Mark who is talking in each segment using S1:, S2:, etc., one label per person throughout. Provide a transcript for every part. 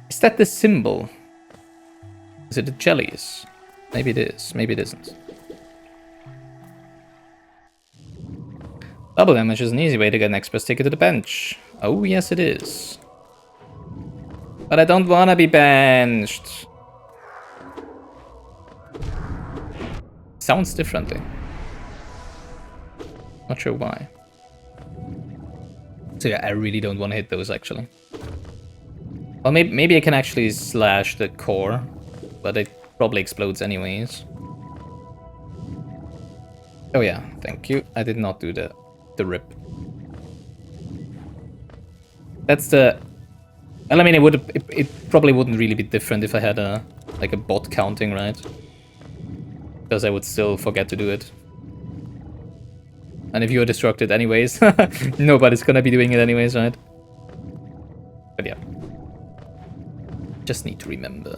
S1: Is that the symbol? Is it the jellies? Maybe it is, maybe it isn't. Double damage is an easy way to get an express ticket to the bench. Oh, yes it is. But I don't wanna be benched. Sounds differently. Not sure why. So yeah, I really don't want to hit those actually. Well, maybe I can actually slash the core, but it probably explodes anyways. Oh yeah, thank you. I did not do the rip. That's the... Well, I mean, it probably wouldn't really be different if I had a like a bot counting, right? Because I would still forget to do it. And if you're destructed anyways, nobody's gonna be doing it anyways, right? But yeah. Just need to remember.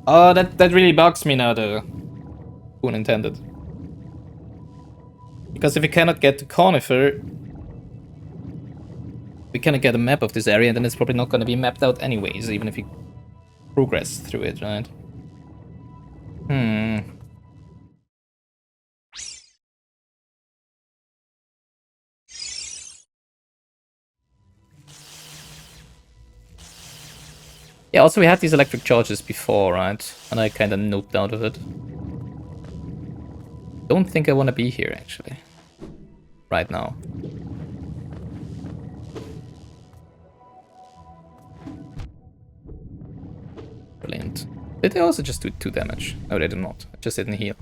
S1: Oh, that really bugs me now, though. Who intended? Because if we cannot get to Conifer, we cannot get a map of this area, and then it's probably not gonna be mapped out anyways, even if we progress through it, right? Yeah, also we had these electric charges before, right? And I kinda noped out of it. Don't think I wanna be here, actually. Right now. Brilliant. Did they also just do 2 damage? No, they did not. I just didn't heal.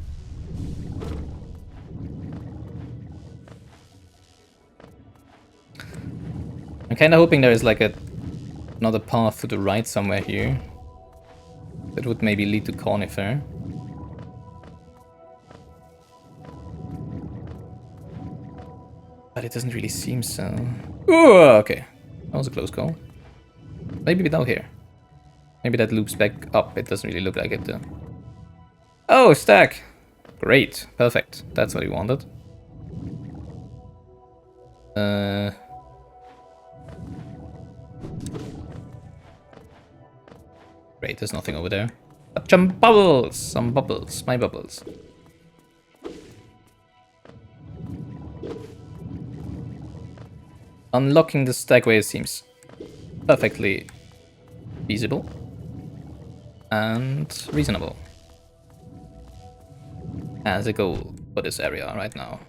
S1: I'm kinda hoping there is like another path to the right somewhere here. That would maybe lead to Conifer. But it doesn't really seem so. Ooh, okay. That was a close call. Maybe without here. Maybe that loops back up. It doesn't really look like it though. Oh, stack! Great. Perfect. That's what we wanted. Great, there's nothing over there. But some bubbles! Some bubbles. My bubbles. Unlocking the stagway seems perfectly feasible and reasonable as a goal for this area right now.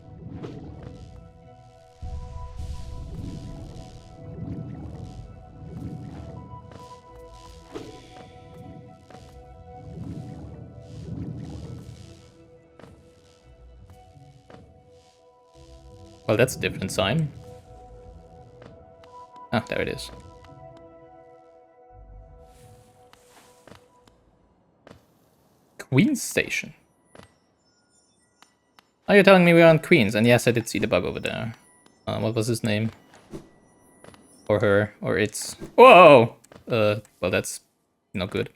S1: Well, that's a different sign. Ah, there it is. Queen's Station. Are you telling me we're on Queen's? And yes, I did see the bug over there. What was his name? Or her, or its... Whoa! Well, that's not good.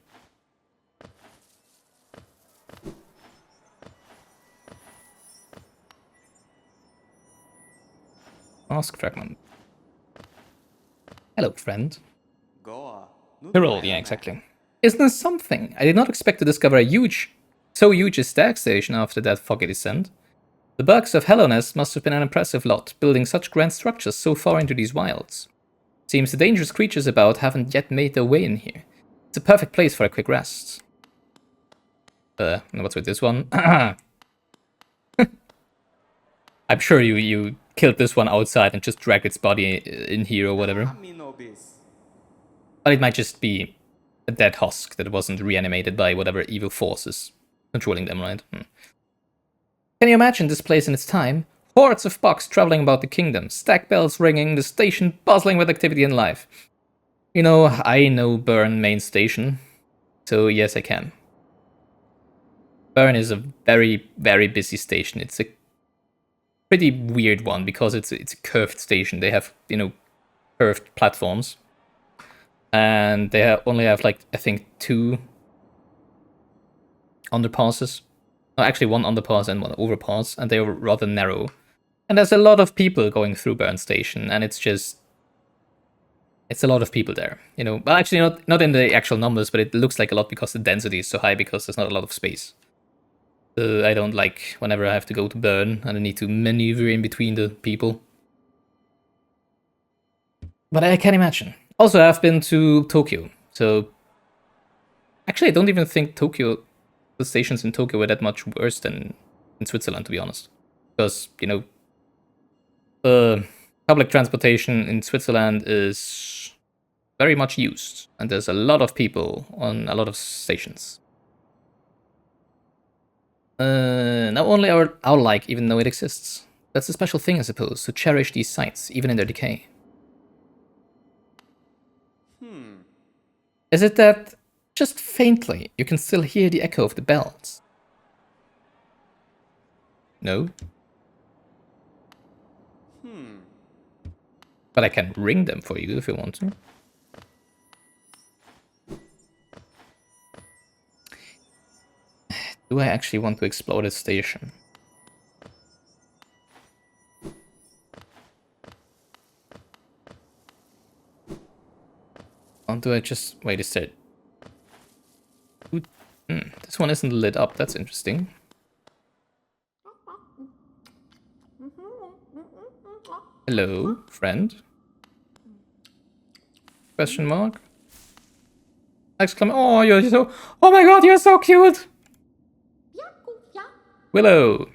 S1: Mask fragment. Hello, friend. Hyrule, yeah, exactly. Isn't this something? I did not expect to discover so huge a stag station after that foggy descent. The bugs of Hellones must have been an impressive lot, building such grand structures so far into these wilds. Seems the dangerous creatures about haven't yet made their way in here. It's a perfect place for a quick rest. What's with this one? I'm sure you killed this one outside and just dragged its body in here or whatever. But it might just be a dead husk that wasn't reanimated by whatever evil forces controlling them, right? Can you imagine this place in its time? Hordes of bugs traveling about the kingdom, stag bells ringing, the station bustling with activity and life. You know, I know Bern main station, so yes I can. Bern is a very, very busy station. It's a pretty weird one because it's a curved station. They have, you know, curved platforms. And they only have, like, I think 2 underpasses. No, actually 1 underpass and 1 overpass, and they're rather narrow. And there's a lot of people going through Bern Station, and it's just It's a lot of people there, you know. Well, actually, not in the actual numbers, but it looks like a lot because the density is so high because there's not a lot of space. I don't like whenever I have to go to burn and I need to maneuver in between the people. But I can imagine. Also, I've been to Tokyo, so actually, I don't even think the stations in Tokyo were that much worse than in Switzerland, to be honest. Because, you know, public transportation in Switzerland is very much used, and there's a lot of people on a lot of stations. Not only our like, even though it exists. That's a special thing, I suppose, to cherish these sites, even in their decay. Is it that, just faintly, you can still hear the echo of the bells? No? But I can ring them for you if you want to. Do I actually want to explore this station? Or do I just... Wait, is there... this one isn't lit up, that's interesting. Hello, friend? Question mark? Exclamation! Oh, you're so... Oh my god, you're so cute! Willow!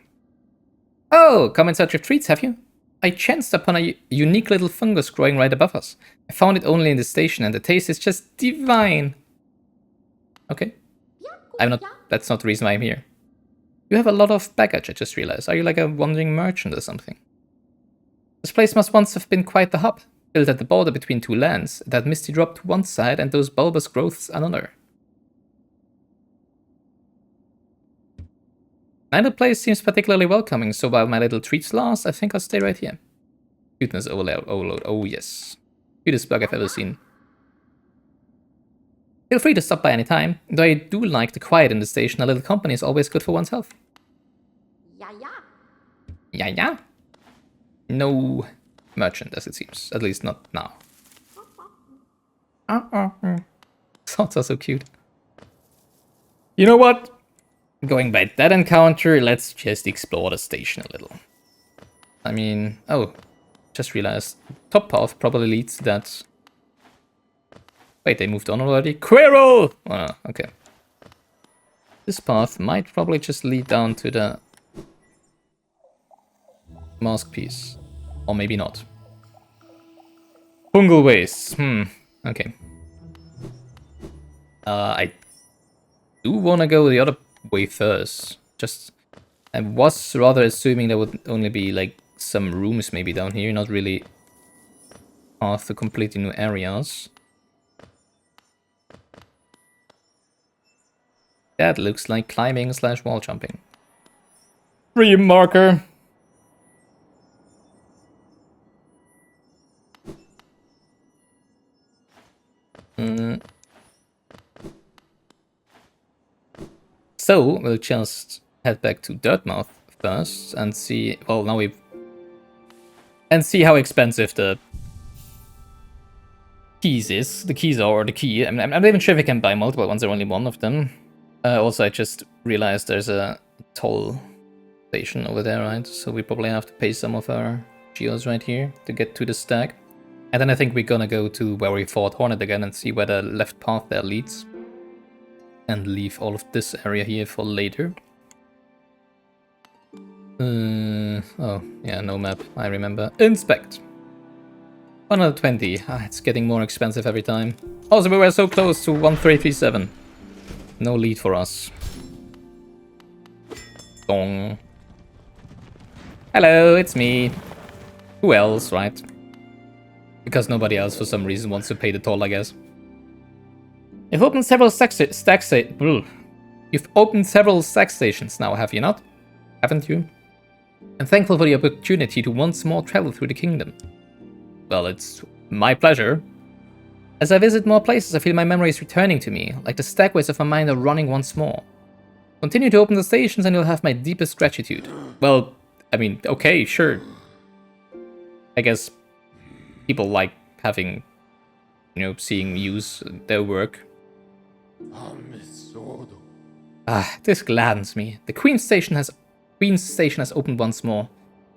S1: Oh, come in search of treats, have you? I chanced upon a unique little fungus growing right above us. I found it only in the station and the taste is just divine. Okay. That's not the reason why I'm here. You have a lot of baggage, I just realized. Are you like a wandering merchant or something? This place must once have been quite the hub. Built at the border between two lands, that misty drop to one side and those bulbous growths another. Neither place seems particularly welcoming, so while my little treats last, I think I'll stay right here. Cuteness overload, oh yes. Cutest bug I've ever seen. Feel free to stop by any time, though I do like the quiet in the station, a little company is always good for one's health. Yeah. No merchant, as it seems. At least not now. Sounds so cute. You know what? Going by that encounter, let's just explore the station a little. I mean, oh, just realized. Top path probably leads to that. Wait, they moved on already? Quirrell! Oh, okay. This path might probably just lead down to the mask piece. Or maybe not. Fungal wastes. Okay. I do want to go the other way first. I was rather assuming there would only be like some rooms maybe down here, not really path to completely new areas. That looks like climbing / wall jumping. Free marker. So we'll just head back to Dirtmouth first and see. Well, now and see how expensive the keys is. The keys are, or the key. I'm not even sure if I can buy multiple ones. There only one of them. Also, I just realized there's a toll station over there, right? So we probably have to pay some of our geos right here to get to the stag. And then I think we're gonna go to where we fought Hornet again and see where the left path there leads. And leave all of this area here for later. Oh, yeah, no map, I remember. Inspect! 120. It's getting more expensive every time. Also, we were so close to 1337. No lead for us. Dong. Hello, it's me. Who else, right? Because nobody else for some reason wants to pay the toll, I guess. You've opened several You've opened several stack stations now, have you not? Haven't you? I'm thankful for the opportunity to once more travel through the kingdom. Well, it's my pleasure. As I visit more places, I feel my memories returning to me, like the stagways of my mind are running once more. Continue to open the stations and you'll have my deepest gratitude. Well, I mean, okay, sure. I guess people like having you know, seeing use their work. Ah, this gladdens me. The Queen's Station has opened once more.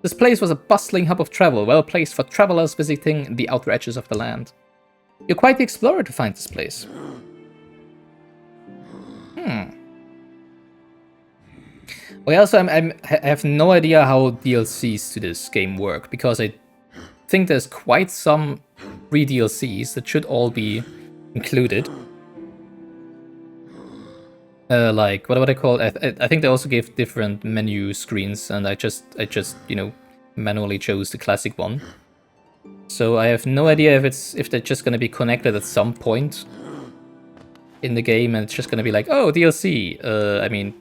S1: This place was a bustling hub of travel, well placed for travelers visiting the outer edges of the land. You're quite the explorer to find this place. Well, also, I have no idea how DLCs to this game work, because I think there's quite some free DLCs that should all be included. Like, what I call it? I think they also give different menu screens, and I just you know, manually chose the classic one. So I have no idea if they're just gonna be connected at some point in the game, and it's just gonna be like, oh, DLC. I mean,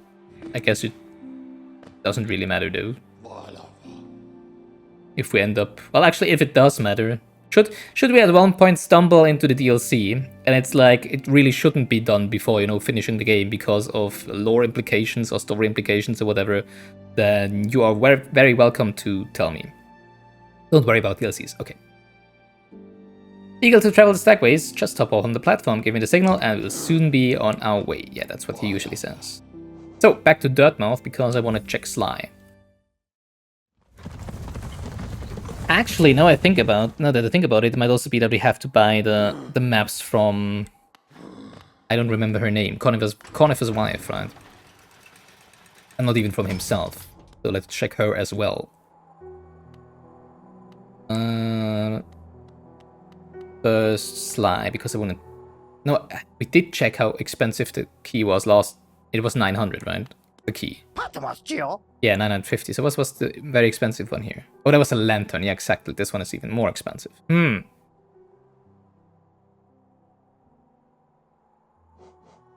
S1: I guess it doesn't really matter though. If we end up, well, actually, if it does matter, should we at one point stumble into the DLC, and it's like it really shouldn't be done before, you know, finishing the game because of lore implications or story implications or whatever, then you are very, very welcome to tell me. Don't worry about DLCs. Okay. Eager to travel the stagways, just hop off on the platform, give me the signal, and we'll soon be on our way. Yeah, that's what he usually says. So, back to Dirtmouth, because I want to check Sly. Actually, now that I think about it, it might also be that we have to buy the maps from... I don't remember her name. Conifer's wife, right? And not even from himself. So let's check her as well. First Sly, because I want to... No, we did check how expensive the key was last... It was 900, right? The key. Yeah, 950. So what was the very expensive one here? Oh, that was a lantern. Yeah, exactly. This one is even more expensive. Now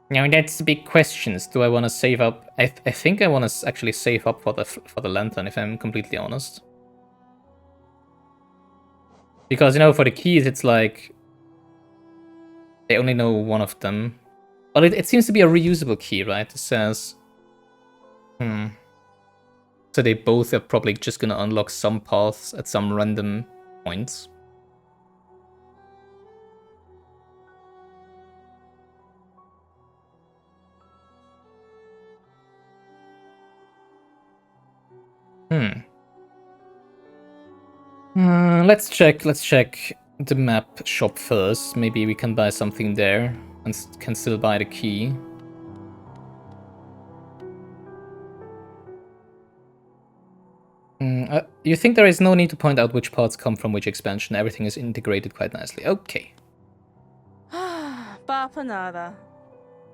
S1: that's the big questions. Do I want to save up? I think I want to actually save up for the lantern, if I'm completely honest. Because, you know, for the keys, it's like... They only know one of them. But it seems to be a reusable key, right? It says... So they both are probably just gonna unlock some paths at some random points. Let's check the map shop first. Maybe we can buy something there and can still buy the key. You think there is no need to point out which parts come from which expansion? Everything is integrated quite nicely. Okay. Oh,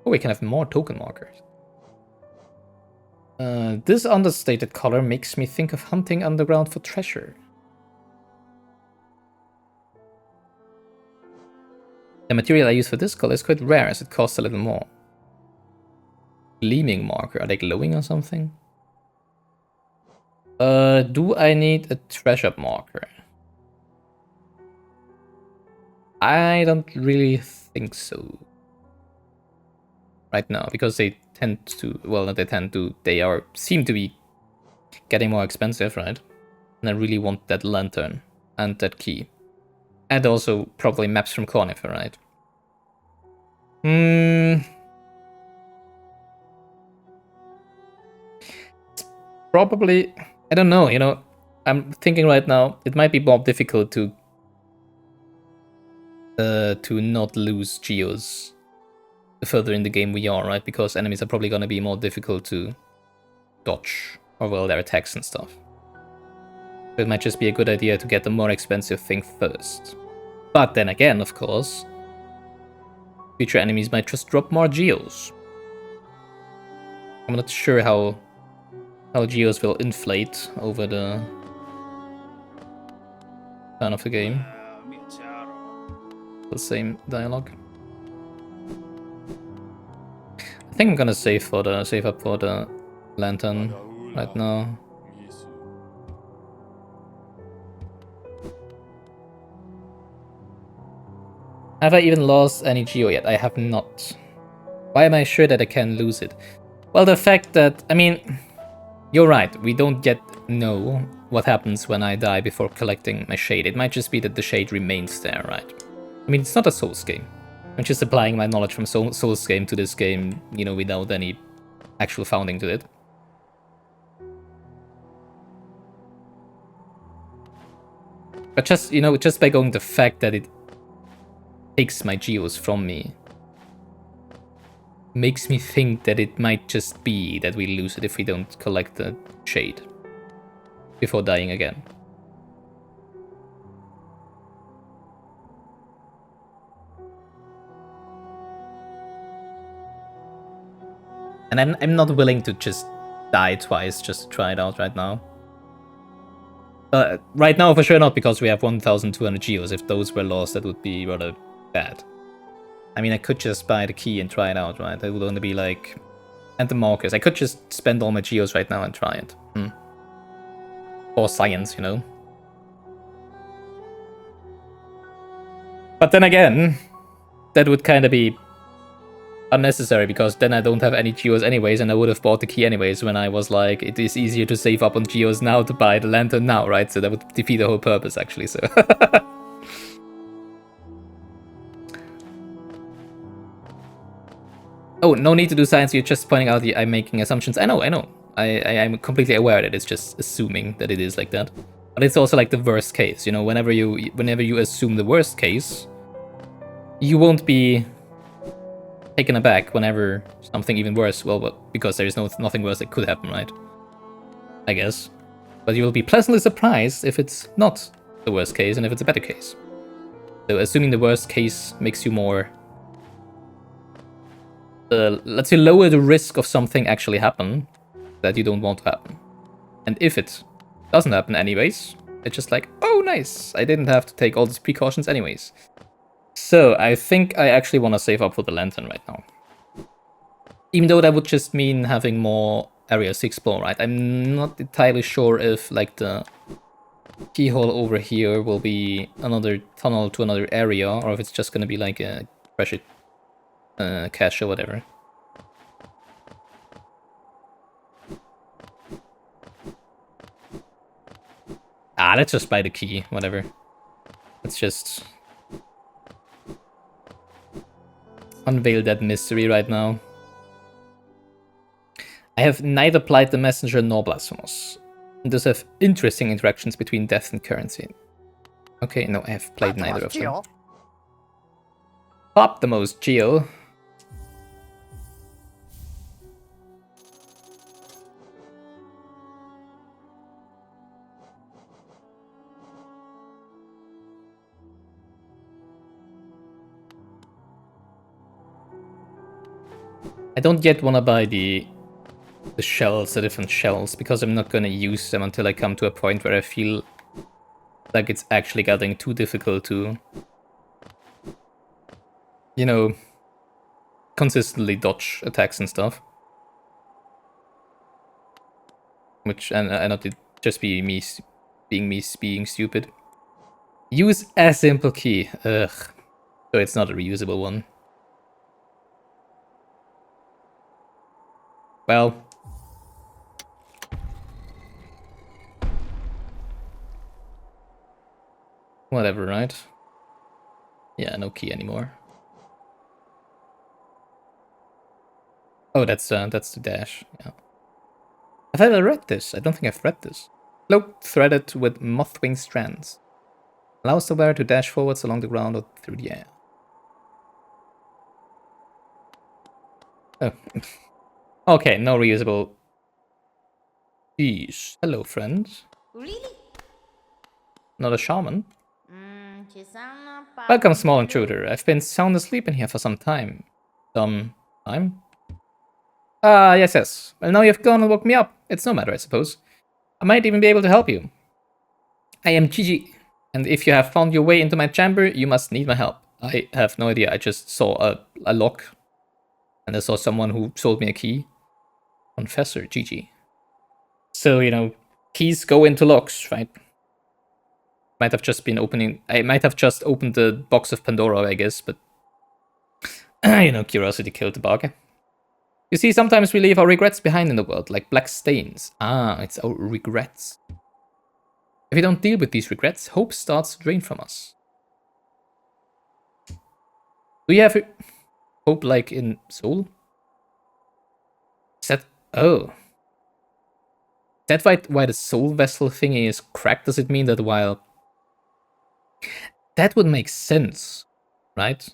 S1: we can have more token markers. This understated color makes me think of hunting underground for treasure. The material I use for this color is quite rare, as it costs a little more. Gleaming marker. Are they glowing or something? Do I need a treasure marker? I don't really think so. Right now, because they tend to, well, not they tend to, seem to be getting more expensive, right? And I really want that lantern and that key. And also probably maps from Conifer, right? It's probably, I don't know, you know, I'm thinking right now, it might be more difficult to not lose geos the further in the game we are, right? Because enemies are probably gonna be more difficult to dodge, or well, their attacks and stuff. So it might just be a good idea to get the more expensive thing first. But then again, of course, future enemies might just drop more geos. I'm not sure how geos will inflate over the turn of the game. The same dialogue. I think I'm gonna save up for the lantern right now. Have I even lost any geo yet? I have not. Why am I sure that I can lose it? Well, the fact that, I mean, you're right, we don't yet know what happens when I die before collecting my shade. It might just be that the shade remains there, right? I mean, it's not a Souls game. I'm just applying my knowledge from Souls game to this game, you know, without any actual founding to it. But just, you know, just by going the fact that it takes my geos from me makes me think that it might just be that we lose it if we don't collect the shade before dying again. And I'm not willing to just die twice just to try it out right now. Right now, for sure not, because we have 1,200 geos. If those were lost, that would be rather bad. I mean, I could just buy the key and try it out, right? That would only be like... And the markers. I could just spend all my geos right now and try it. For science, you know? But then again, that would kind of be unnecessary, because then I don't have any geos anyways, and I would have bought the key anyways when I was like, it is easier to save up on geos now to buy the lantern now, right? So that would defeat the whole purpose, actually, so... Oh, no need to do science, you're just pointing out I'm making assumptions. I know. I'm completely aware that it's just assuming that it is like that. But it's also like the worst case, you know, whenever you assume the worst case, you won't be taken aback whenever something even worse, well, because there is nothing worse that could happen, right? I guess. But you will be pleasantly surprised if it's not the worst case and if it's a better case. So assuming the worst case makes you more... lets you lower the risk of something actually happen that you don't want to happen. And if it doesn't happen anyways, it's just like, oh nice, I didn't have to take all these precautions anyways. So, I think I actually want to save up for the lantern right now. Even though that would just mean having more areas to explore, right? I'm not entirely sure if, like, the keyhole over here will be another tunnel to another area, or if it's just gonna be like a treasure cache or whatever. Let's just buy the key, whatever. Let's just... unveil that mystery right now. I have neither plied the messenger nor blasphemous. And thus have interesting interactions between death and currency. Okay, no, I have played neither of them. Pop the most geo. I don't yet want to buy the shells, the different shells, because I'm not going to use them until I come to a point where I feel like it's actually getting too difficult to, you know, consistently dodge attacks and stuff. Which, and I not it just be me being stupid. Use a simple key. Ugh. So it's not a reusable one. Well. Whatever, right? Yeah, no key anymore. Oh, that's the dash, yeah. Have I ever read this? I don't think I've read this. Cloak threaded with mothwing strands. Allows the wearer to dash forwards along the ground or through the air. Oh. Okay, no reusable. Jeez. Hello, friends.
S2: Really?
S1: Not a shaman? Welcome, small intruder. I've been sound asleep in here for some time. Some time? Yes. Well, now you've gone and woke me up. It's no matter, I suppose. I might even be able to help you. I am Gigi, and if you have found your way into my chamber, you must need my help. I have no idea. I just saw a lock, and I saw someone who sold me a key. Confessor, Gigi. So, you know, keys go into locks, right? Might have just been opening... I might have just opened the box of Pandora, I guess, but... you know, curiosity killed the bug. You see, sometimes we leave our regrets behind in the world, like black stains. It's our regrets. If we don't deal with these regrets, hope starts to drain from us. Do you have hope like in Soul? Is that... Oh. Is that why the Soul Vessel thingy is cracked? Does it mean that while... That would make sense, right?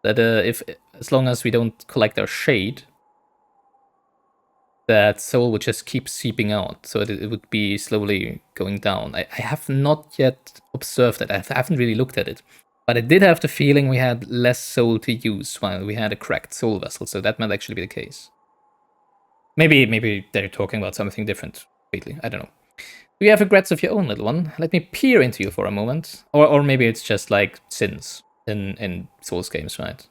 S1: That if as long as we don't collect our shade, that soul would just keep seeping out, so it would be slowly going down. I have not yet observed that. I haven't really looked at it. But I did have the feeling we had less soul to use while we had a cracked soul vessel, so that might actually be the case. Maybe they're talking about something different completely. I don't know. Do you have regrets of your own, little one? Let me peer into you for a moment. Or maybe it's just like sins in Souls games, right?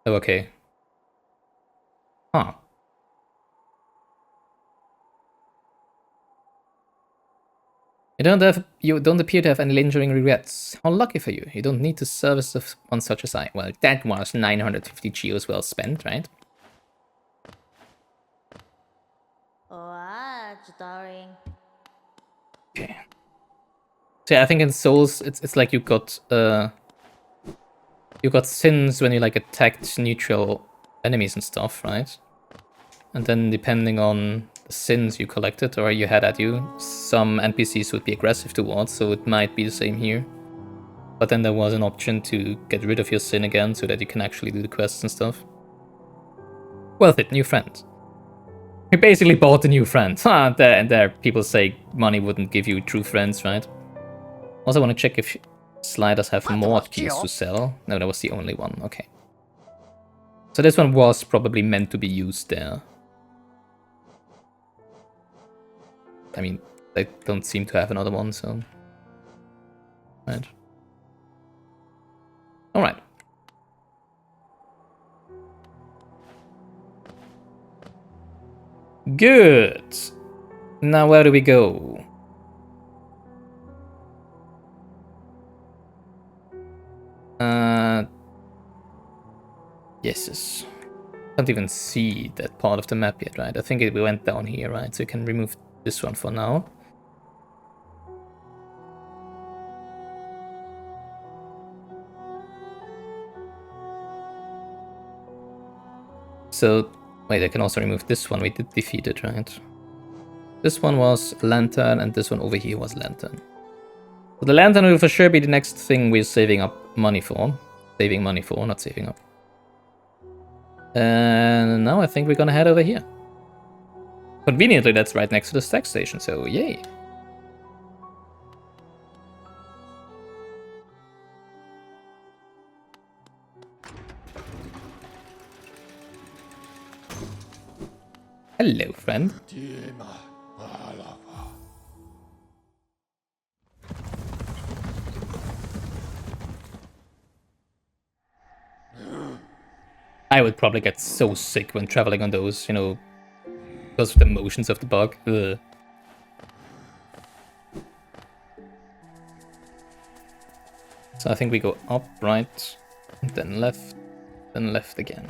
S1: Oh, okay. Huh. You don't appear to have any lingering regrets. How lucky for you. You don't need to service one such as I. Well, that was 950 geos well spent, right? Okay. So yeah, I think in Souls it's like you got sins when you like attacked neutral enemies and stuff, right? And then depending on the sins you collected or you had at you, some NPCs would be aggressive towards, so it might be the same here. But then there was an option to get rid of your sin again so that you can actually do the quests and stuff. Worth it, new friend. We basically bought a new friend. And there people say money wouldn't give you true friends, right? Also want to check if sliders have more keys to sell. No, that was the only one. Okay. So this one was probably meant to be used there. I mean, they don't seem to have another one, so... Right. Alright. Good. Now where do we go? Yes. Can't even see that part of the map yet, right? I think we went down here, right? So you can remove this one for now. So, wait, I can also remove this one. We did defeat it, right? This one was lantern, and this one over here was lantern. So the lantern will for sure be the next thing we're saving up money for. Saving money for, not saving up. And now I think we're gonna head over here. Conveniently, that's right next to the stack station, so yay. Hello, friend. I would probably get so sick when traveling on those, you know, because of the motions of the bug. Ugh. So I think we go up, right, then left again.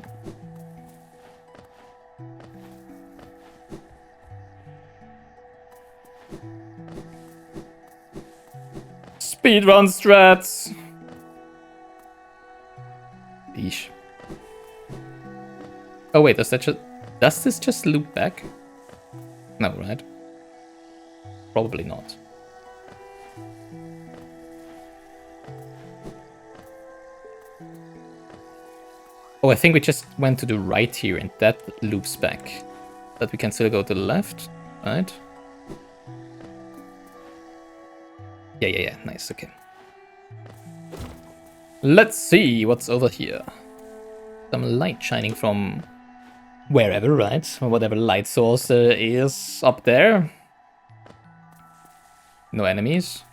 S1: Speedrun strats! Yeesh. Oh wait, does this just loop back? No, right? Probably not. Oh, I think we just went to the right here and that loops back. But we can still go to the left, right? Yeah, nice, okay. Let's see what's over here. Some light shining from wherever, right? Whatever light source is up there. No enemies.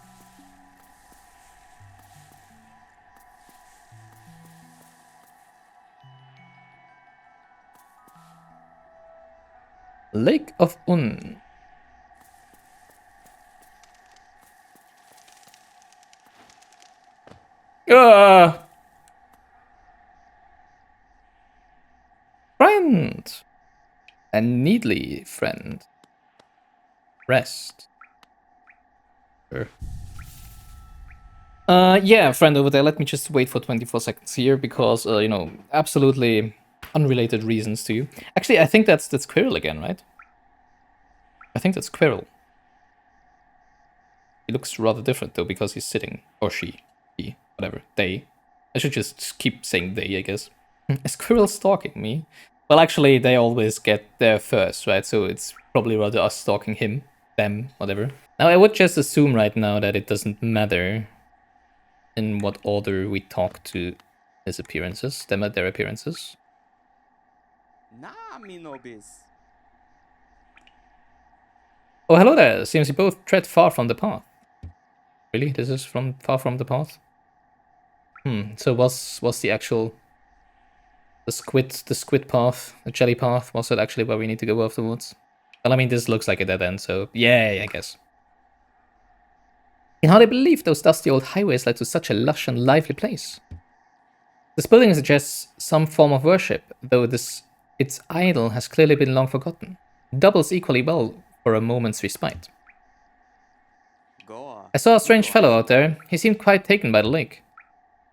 S1: Lake of Un. Friend! A needly friend. Rest. Sure. Yeah, friend over there, let me just wait for 24 seconds here because, you know, absolutely unrelated reasons to you. Actually, I think that's Quirrell again, right? I think that's Quirrell. He looks rather different though because he's sitting, or she, he, whatever, they. I should just keep saying they, I guess. Is Quirrell stalking me? Well, actually, they always get there first, right? So it's probably rather us stalking him, them, whatever. Now, I would just assume right now that it doesn't matter in what order we talk to his appearances, them at their appearances. Oh, hello there. Seems you both tread far from the path. Really? This is far from the path? So was the actual the squid path, the jelly path, was it actually where we need to go afterwards? Well, I mean, this looks like a dead end, so yeah, I guess. I can hardly believe those dusty old highways led to such a lush and lively place. This building suggests some form of worship, though its idol has clearly been long forgotten. It doubles equally well for a moment's respite. I saw a strange fellow out there. He seemed quite taken by the lake.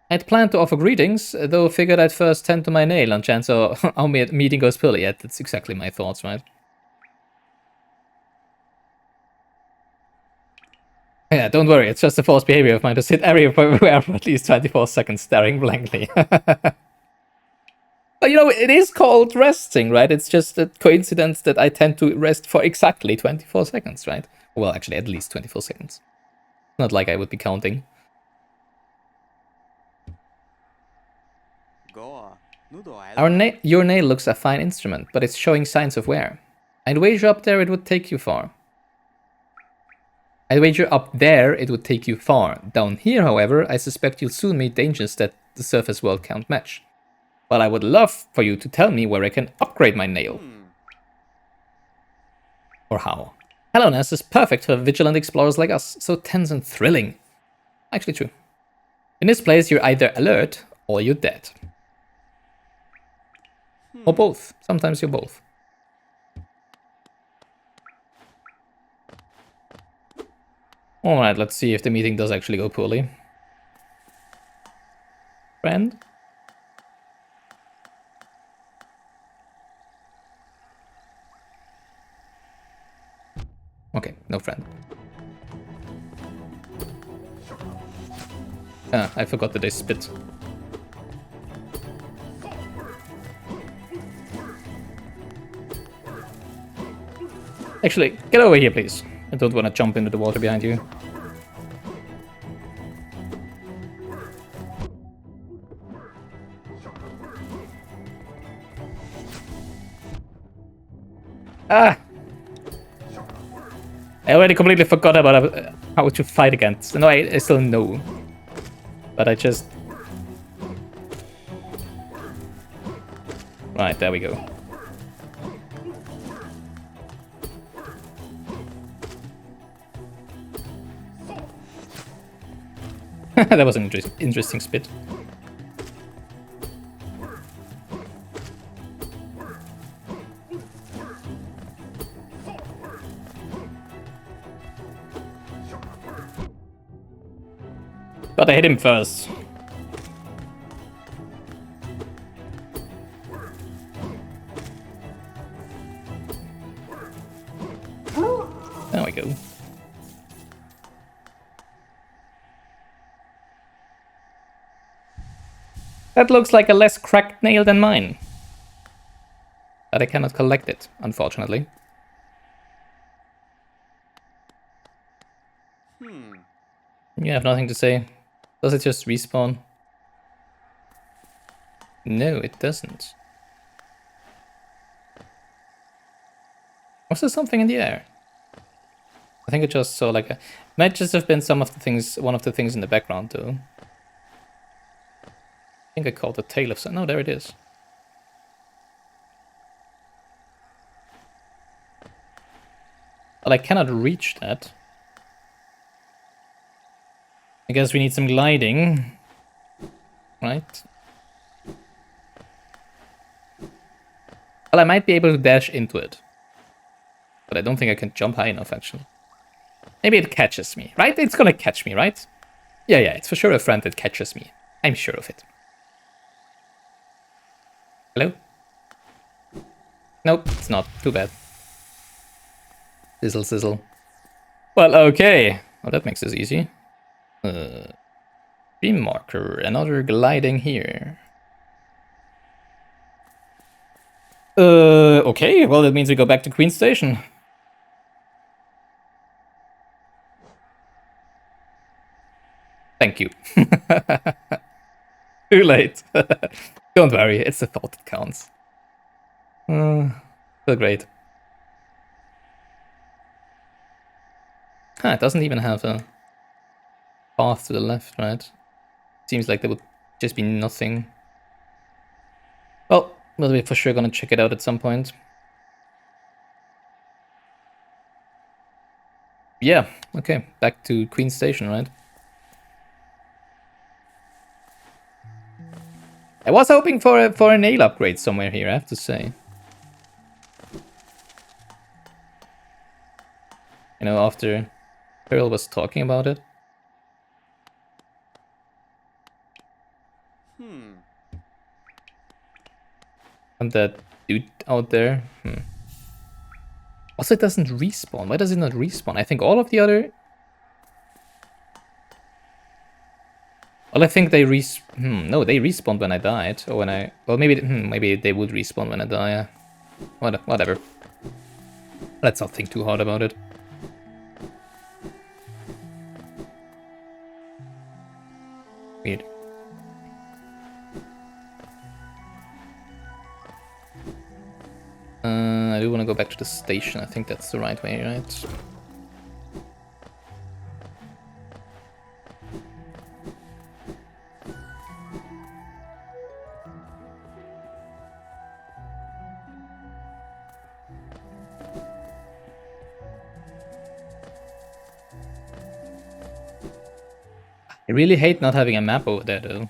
S1: I'd planned to offer greetings, though figured I'd first tend to my nail on chance our meeting goes poorly. Yeah, that's exactly my thoughts, right? Yeah, don't worry, it's just a forced behavior of mine to sit everywhere for at least 24 seconds staring blankly. But you know, it is called resting, right? It's just a coincidence that I tend to rest for exactly 24 seconds, right? Well, actually, at least 24 seconds. Not like I would be counting. Your nail looks a fine instrument, but it's showing signs of wear. I'd wager up there it would take you far. I'd wager up there it would take you far. Down here, however, I suspect you'll soon meet dangers that the surface world can't match. Well, I would love for you to tell me where I can upgrade my nail. Or how. Hello-ness is perfect for vigilant explorers like us, so tense and thrilling. Actually true. In this place, you're either alert or you're dead. Or both. Sometimes you're both. Alright, let's see if the meeting does actually go poorly. Friend? Okay, no friend. Ah, I forgot that they spit. Actually, get over here, please. I don't want to jump into the water behind you. Ah! I already completely forgot about how to fight against. No, I still know. But I just... Right, there we go. That was an interesting spit. But I hit him first. There we go. That looks like a less cracked nail than mine. But I cannot collect it, unfortunately. You have nothing to say. Does it just respawn? No, it doesn't. Was there something in the air? I think I just saw like a... Might just have been one of the things in the background though. I think I called the tail of some... No, there it is. But I cannot reach that. I guess we need some gliding. Right? Well, I might be able to dash into it. But I don't think I can jump high enough, actually. Maybe it catches me, right? It's gonna catch me, right? Yeah, it's for sure a friend that catches me. I'm sure of it. Hello? Nope, it's not. Too bad. Sizzle, sizzle. Well, okay. Well, that makes this easy. Beam marker. Another gliding here. Okay. Well, that means we go back to Queen Station. Thank you. Too late. Don't worry, it's the thought that counts. So great. It doesn't even have a path to the left, right? Seems like there would just be nothing. Well, we're for sure gonna check it out at some point. Yeah, okay, back to Queen Station, right? I was hoping for a nail upgrade somewhere here, I have to say. You know, after Pearl was talking about it. And that dude out there. Also, it doesn't respawn. Why does it not respawn? I think all of the other... Well, I think they no, they respawned when I died. Or when I... Well, maybe they would respawn when I die. Yeah. Whatever. Let's not think too hard about it. Weird. I do want to go back to the station. I think that's the right way, right? I really hate not having a map over there, though.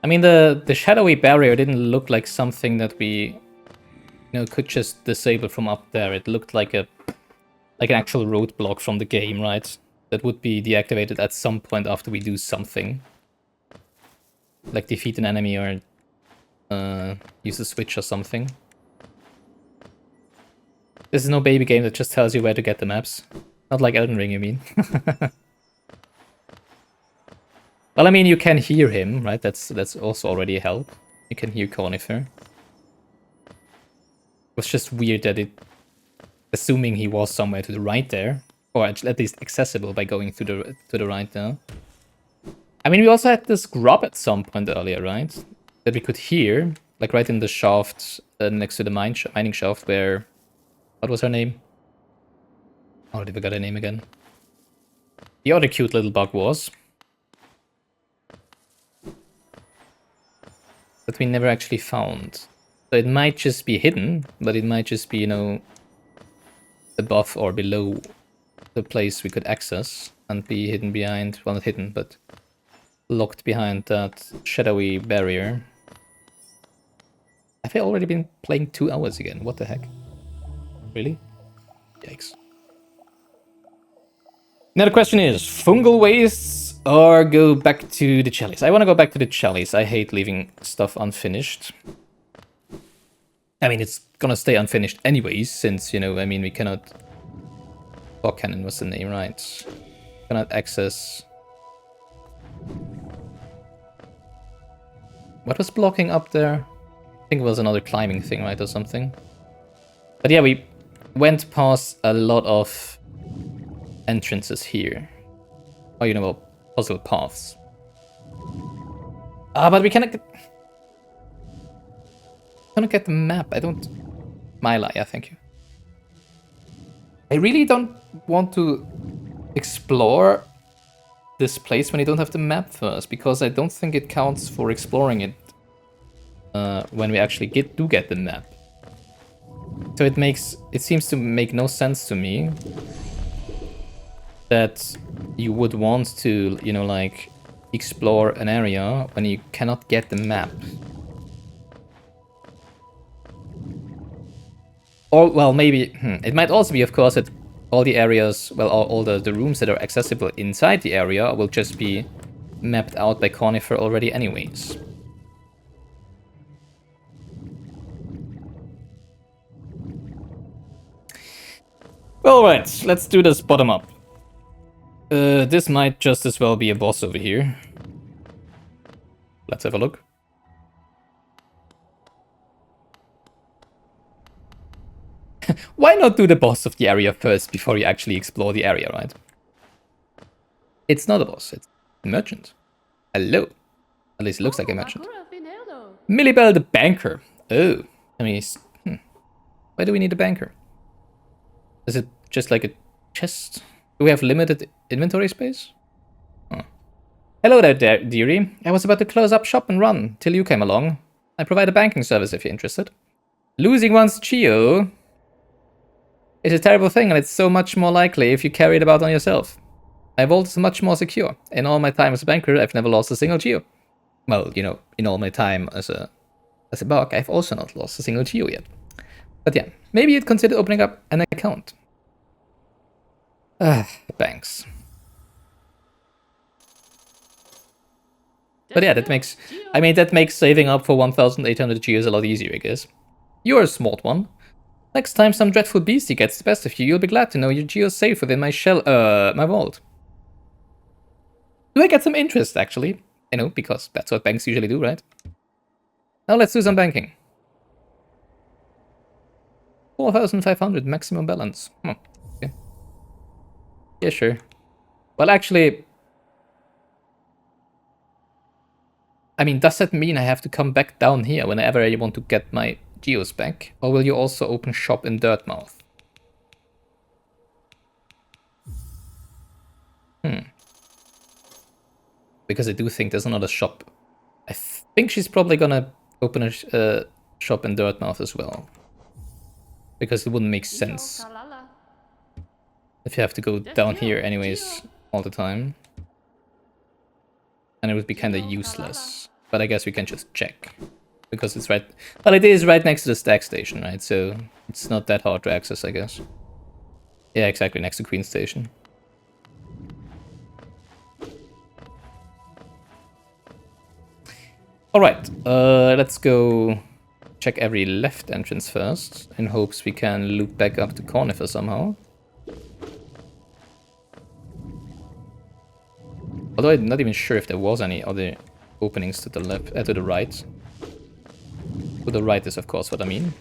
S1: I mean, the shadowy barrier didn't look like something that we, could just disable from up there. It looked like an actual roadblock from the game, right? That would be deactivated at some point after we do something. Like defeat an enemy or use a switch or something. This is no baby game that just tells you where to get the maps. Not like Elden Ring, you mean? Well, I mean, you can hear him, right? That's also already a help. You can hear Conifer. It was just weird that assuming he was somewhere to the right there, or at least accessible by going to the right there. I mean, we also had this grub at some point earlier, right? That we could hear, like right in the shaft next to the mining shaft where... What was her name? Oh, I forgot her name again. The other cute little bug was. That we never actually found. So it might just be hidden, but it might just be, above or below the place we could access and be hidden behind, well, not hidden, but locked behind that shadowy barrier. Have I already been playing 2 hours again? What the heck? Really? Yikes. Now the question is, fungal wastes or go back to the chalice? I want to go back to the chalice. I hate leaving stuff unfinished. I mean, it's gonna stay unfinished anyways, since, I mean, we cannot... Block cannon was the name, right? Cannot access... What was blocking up there? I think it was another climbing thing, right, or something. But yeah, we went past a lot of entrances here. Oh, well, puzzle paths. But we cannot get the map. I don't... Mylaya, thank you. I really don't want to explore this place when you don't have the map first, because I don't think it counts for exploring it when we actually do get the map. So it seems to make no sense to me that you would want to, explore an area when you cannot get the map. Or, well, maybe... It might also be, of course, that all the areas... Well, all the rooms that are accessible inside the area will just be mapped out by Conifer already anyways. Alright, let's do this bottom up. This might just as well be a boss over here. Let's have a look. Why not do the boss of the area first before you actually explore the area, right? It's not a boss, it's a merchant. Hello. At least it looks like a merchant. Millibel the banker. Oh. I mean, why do we need a banker? Is it just like a chest? Do we have limited inventory space? Oh. Hello there, dearie. I was about to close up shop and run till you came along. I provide a banking service if you're interested. Losing one's Geo is a terrible thing, and it's so much more likely if you carry it about on yourself. My vault is much more secure. In all my time as a banker, I've never lost a single Geo. Well, you know, in all my time as a bug, I've also not lost a single Geo yet. But yeah, maybe you'd consider opening up an account. Banks. But yeah, that makes saving up for 1,800 Geos a lot easier, I guess. You're a smart one. Next time some dreadful beastie gets the best of you, you'll be glad to know your Geo's safe within my my vault. Do I get some interest, actually? You know, because that's what banks usually do, right? Now let's do some banking. 4,500 maximum balance. Okay. Yeah, sure. Well, actually... I mean, does that mean I have to come back down here whenever I want to get my Geos back? Or will you also open shop in Dirtmouth? Because I do think there's another shop. I think she's probably gonna open a shop in Dirtmouth as well. Because it wouldn't make sense if you have to go down here anyways all the time. And it would be kind of useless. But I guess we can just check. Because it's right... Well, it is right next to the stack station, right? So it's not that hard to access, I guess. Yeah, exactly, next to Queen Station. Alright, let's go check every left entrance first, in hopes we can loop back up to Conifer somehow. Although I'm not even sure if there was any other openings to the left, to the right. To the right is of course what I mean.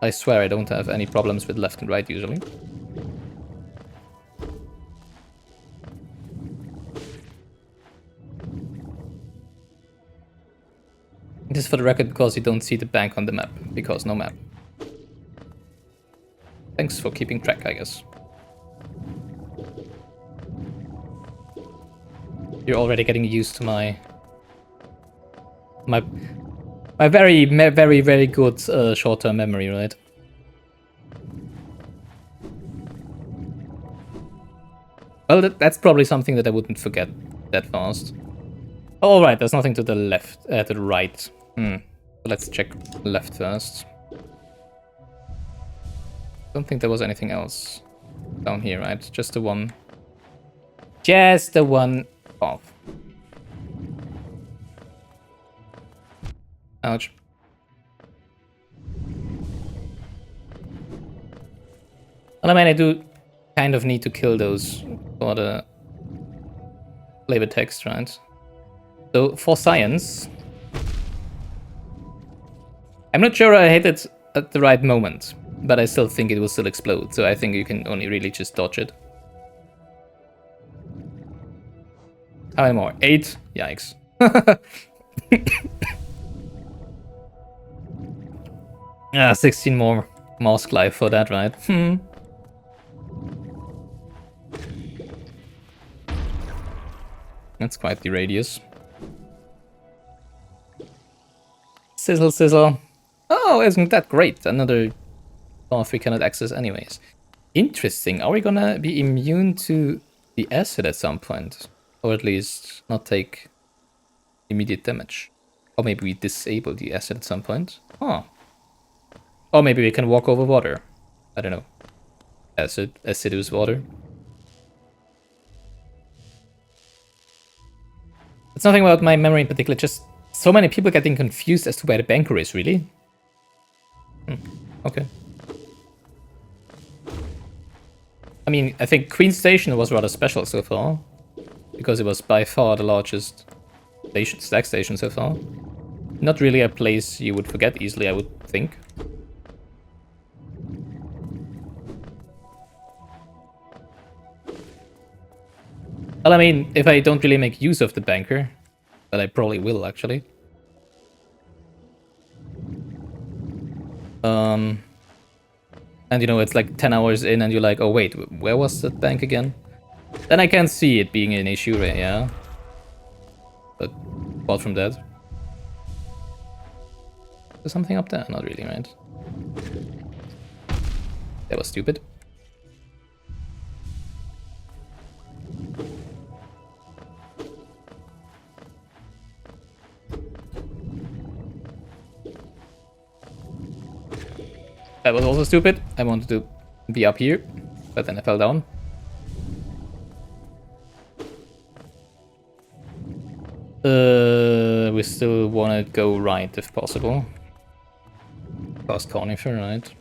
S1: I swear I don't have any problems with left and right usually. This is for the record because you don't see the bank on the map, because no map. Thanks for keeping track, I guess. You're already getting used to my very, very good short-term memory, right? Well, that's probably something that I wouldn't forget that fast. All right, there's nothing to the left, to the right. So let's check left first. Don't think there was anything else down here, right? Just the one. Just the one off. Ouch. Well, I mean, I do kind of need to kill those for the flavor text, right? So, for science... I'm not sure I hit it at the right moment, but I still think it will still explode, so I think you can only really just dodge it. How many more? 8? Yikes. Ah, 16 more mask life for that, right? That's quite the radius. Sizzle, sizzle. Oh, isn't that great? Another path we cannot access anyways. Interesting. Are we gonna be immune to the acid at some point? Or at least not take immediate damage. Or maybe we disable the acid at some point. Oh. Or maybe we can walk over water. I don't know. Acidus water. It's nothing about my memory in particular, just so many people getting confused as to where the banker is, really. Okay. I mean, I think Queen Station was rather special so far, because it was by far the largest stack station so far. Not really a place you would forget easily, I would think. Well, I mean, if I don't really make use of the banker, but I probably will, actually. And you know, it's like 10 hours in and you're like, oh wait, where was that bank again? Then I can see it being an issue, right? Yeah. But apart from that, there's something up there? Not really, right? That was stupid. That was also stupid. I wanted to be up here, but then I fell down. We still want to go right if possible. Past Conifer, right?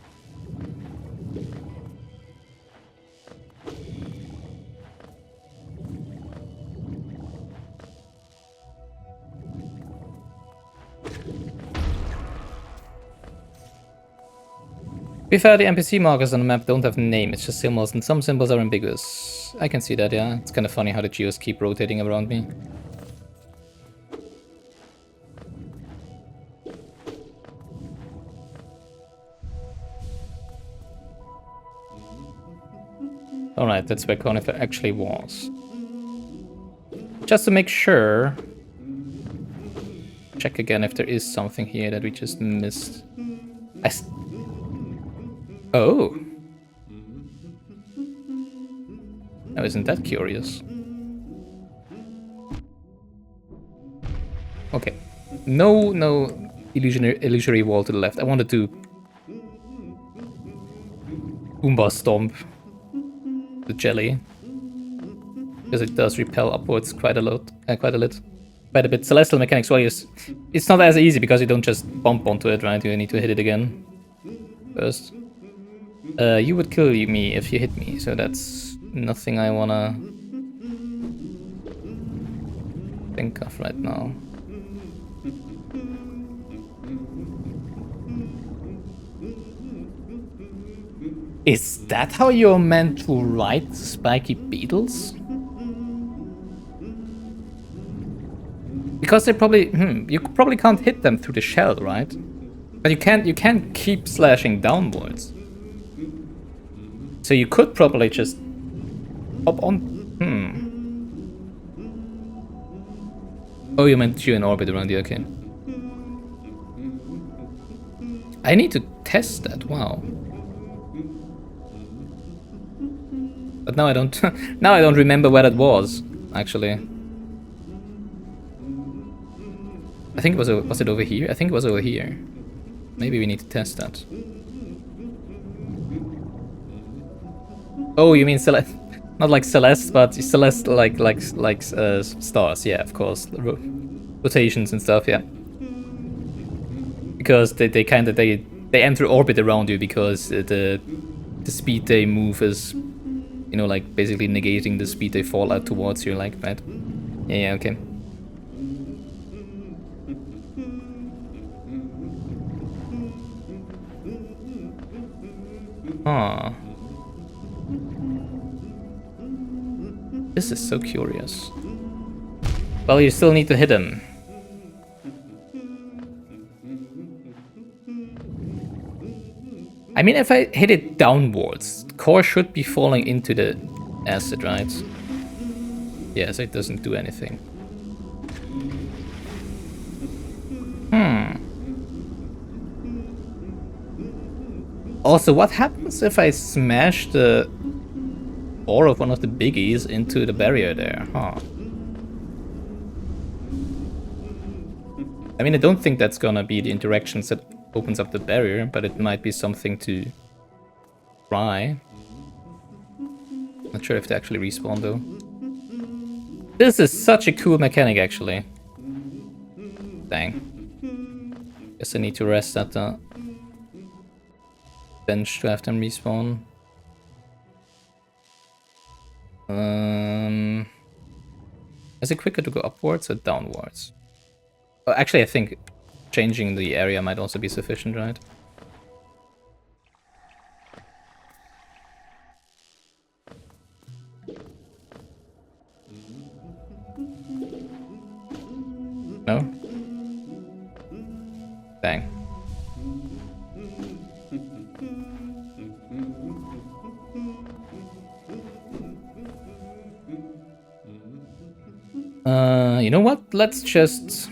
S1: To be fair, the NPC markers on the map don't have a name, it's just symbols, and some symbols are ambiguous. I can see that, yeah. It's kind of funny how the geos keep rotating around me. Alright, that's where Conifer actually was. Just to make sure, check again if there is something here that we just missed. Oh. Now, isn't that curious? Okay. No illusory wall to the left. I wanted to Goomba Stomp the jelly, because it does repel upwards quite a bit. Celestial mechanics, well, it's not as easy because you don't just bump onto it, right? You need to hit it again first. You would kill me if you hit me, so that's nothing I wanna think of right now. Is that how you're meant to ride spiky beetles? Because they probably, you probably can't hit them through the shell, right? But you can't keep slashing downwards. So you could probably just hop on. Oh, you meant you in orbit around the, okay. I need to test that, wow. But now I don't now I don't remember where that was, actually. I think it was it over here? I think it was over here. Maybe we need to test that. Oh, you mean Celeste? Not like Celeste, but Celeste like stars. Yeah, of course. Rotations and stuff. Yeah. Because they enter orbit around you because the speed they move is, you know, like basically negating the speed they fall out towards you, like that. Yeah. Okay. Huh. This is so curious. Well, you still need to hit him. I mean, if I hit it downwards, core should be falling into the acid, right? Yeah, so it doesn't do anything. Also, what happens if I smash the ore of one of the biggies into the barrier there? Huh. I mean, I don't think that's gonna be the interactions that opens up the barrier, but it might be something to try. Not sure if they actually respawn though. This is such a cool mechanic, actually. Dang. Guess I need to rest at the bench to have them respawn. Is it quicker to go upwards or downwards? Oh, actually, I think changing the area might also be sufficient, right? No? Dang. You know what? Let's just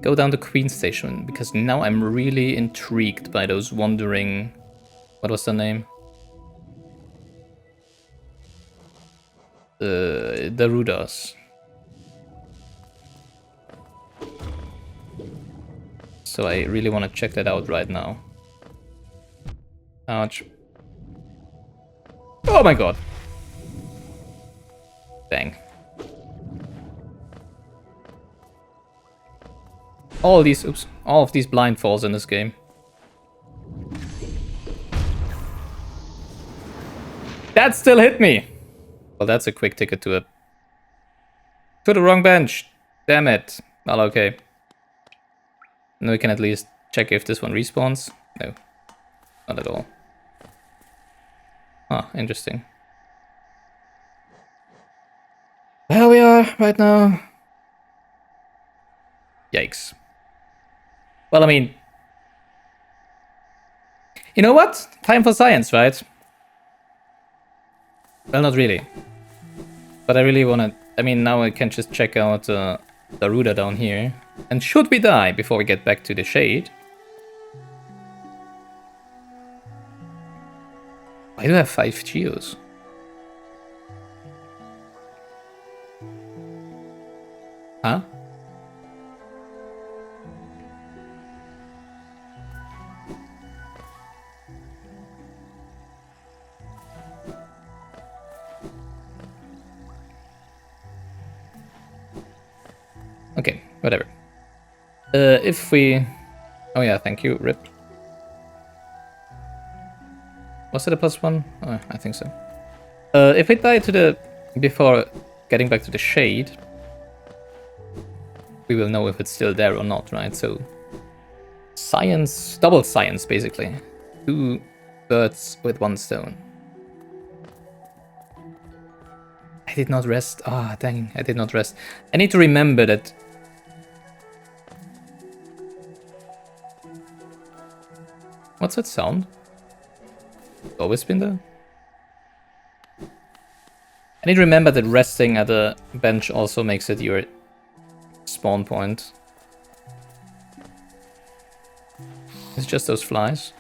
S1: go down to Queen Station, because now I'm really intrigued by those wandering... What was their name? The Rudas. So I really want to check that out right now. Ouch. Oh my god. Dang. All of these blind falls in this game. That still hit me! Well, that's a quick ticket to the wrong bench. Damn it. Well, okay. Now we can at least check if this one respawns. No, not at all. Ah, interesting. Where we are right now. Yikes. Well, I mean... You know what? Time for science, right? Well, not really. But I really wanna... I mean, now I can just check out the Ruda down here. And should we die before we get back to the shade... Why do I have 5 geos? Huh? Okay, whatever. If we... Oh yeah, thank you, RIP. Was it a +1? Oh, I think so. If we die to the... Before getting back to the shade, we will know if it's still there or not, right? So... Science... Double science, basically. 2 birds with 1 stone. I did not rest. Ah, oh, dang, I did not rest. I need to remember that... What's that sound? Always been there? I need to remember that resting at a bench also makes it your spawn point. It's just those flies.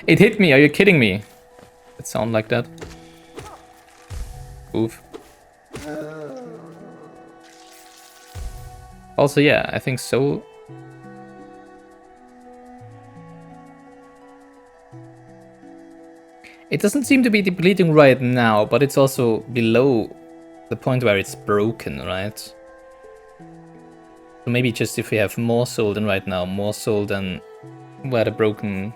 S1: It hit me, are you kidding me? It sound like that. Oof. Also, yeah, I think so. It doesn't seem to be depleting right now, but it's also below the point where it's broken, right? So maybe just if we have more soul than right now, more soul than where the broken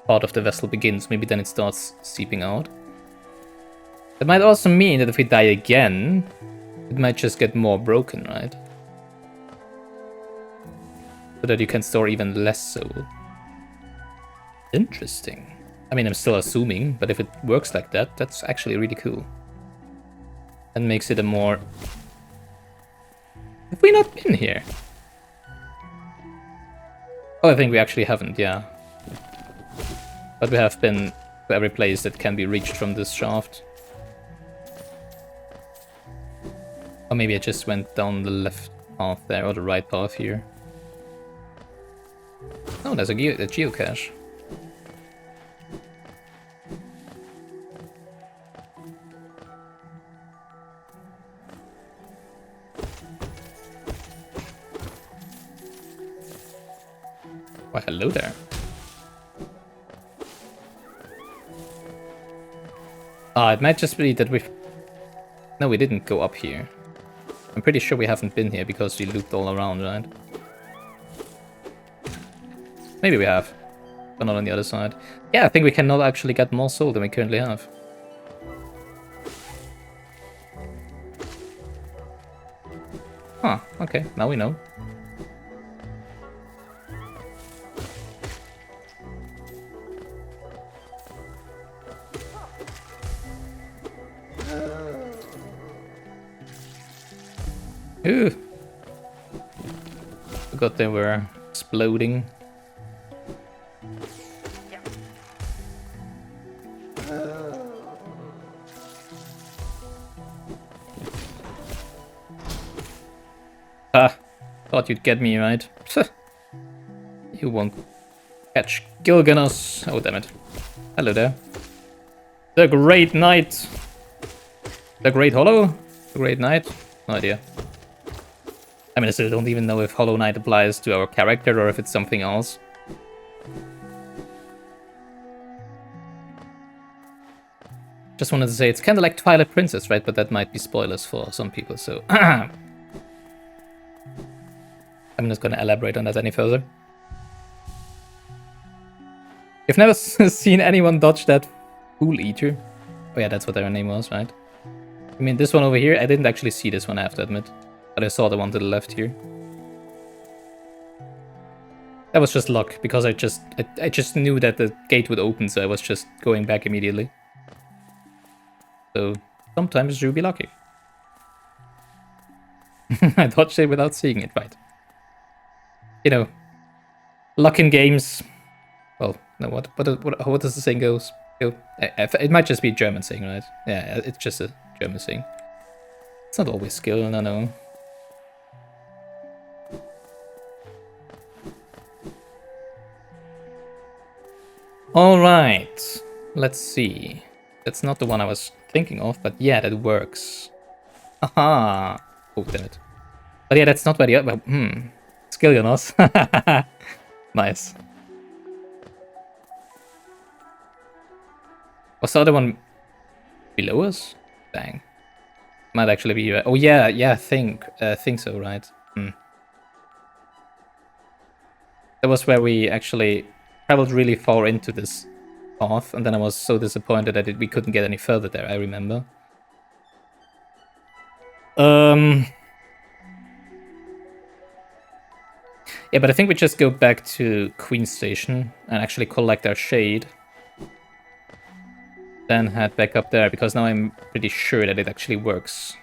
S1: part of the vessel begins, maybe then it starts seeping out. That might also mean that if we die again, it might just get more broken, right? So that you can store even less soul. Interesting. I mean, I'm still assuming, but if it works like that, that's actually really cool. And makes it a more... Have we not been here? Oh, I think we actually haven't, yeah. But we have been to every place that can be reached from this shaft. Or maybe I just went down the left path there, or the right path here. Oh, there's a geocache. Why, hello there. It might just be that we've... No, we didn't go up here. I'm pretty sure we haven't been here because we looped all around, right? Maybe we have, but not on the other side. Yeah, I think we cannot actually get more soul than we currently have. Huh, okay, now we know. Ooh. Forgot they were exploding. Thought you'd get me, right? You won't catch Gilganos. Oh, damn it. Hello there. The Great Knight. The Great Hollow? The Great Knight? No idea. I mean, I still don't even know if Hollow Knight applies to our character or if it's something else. Just wanted to say, it's kind of like Twilight Princess, right? But that might be spoilers for some people, so... I'm not going to elaborate on that any further. You've never seen anyone dodge that Fool Eater? Oh yeah, that's what their name was, right? I mean, this one over here, I didn't actually see this one, I have to admit. But I saw the one to the left here. That was just luck, because I just knew that the gate would open, so I was just going back immediately. So, sometimes you'll be lucky. I dodged it without seeing it, right? You know, luck in games. Well, no, what does the saying go? It might just be a German saying, right? Yeah, it's just a German saying. It's not always skill, I know. Alright, let's see. That's not the one I was thinking of, but yeah, that works. Aha! Oh, damn it. But yeah, that's not where the other... Skilionos. Nice. Was the other one below us? Dang. Might actually be... Oh yeah, I think so, right? That was where we actually traveled really far into this path, and then I was so disappointed that we couldn't get any further there, I remember. Yeah, but I think we just go back to Queen Station and actually collect our shade. Then head back up there, because now I'm pretty sure that it actually works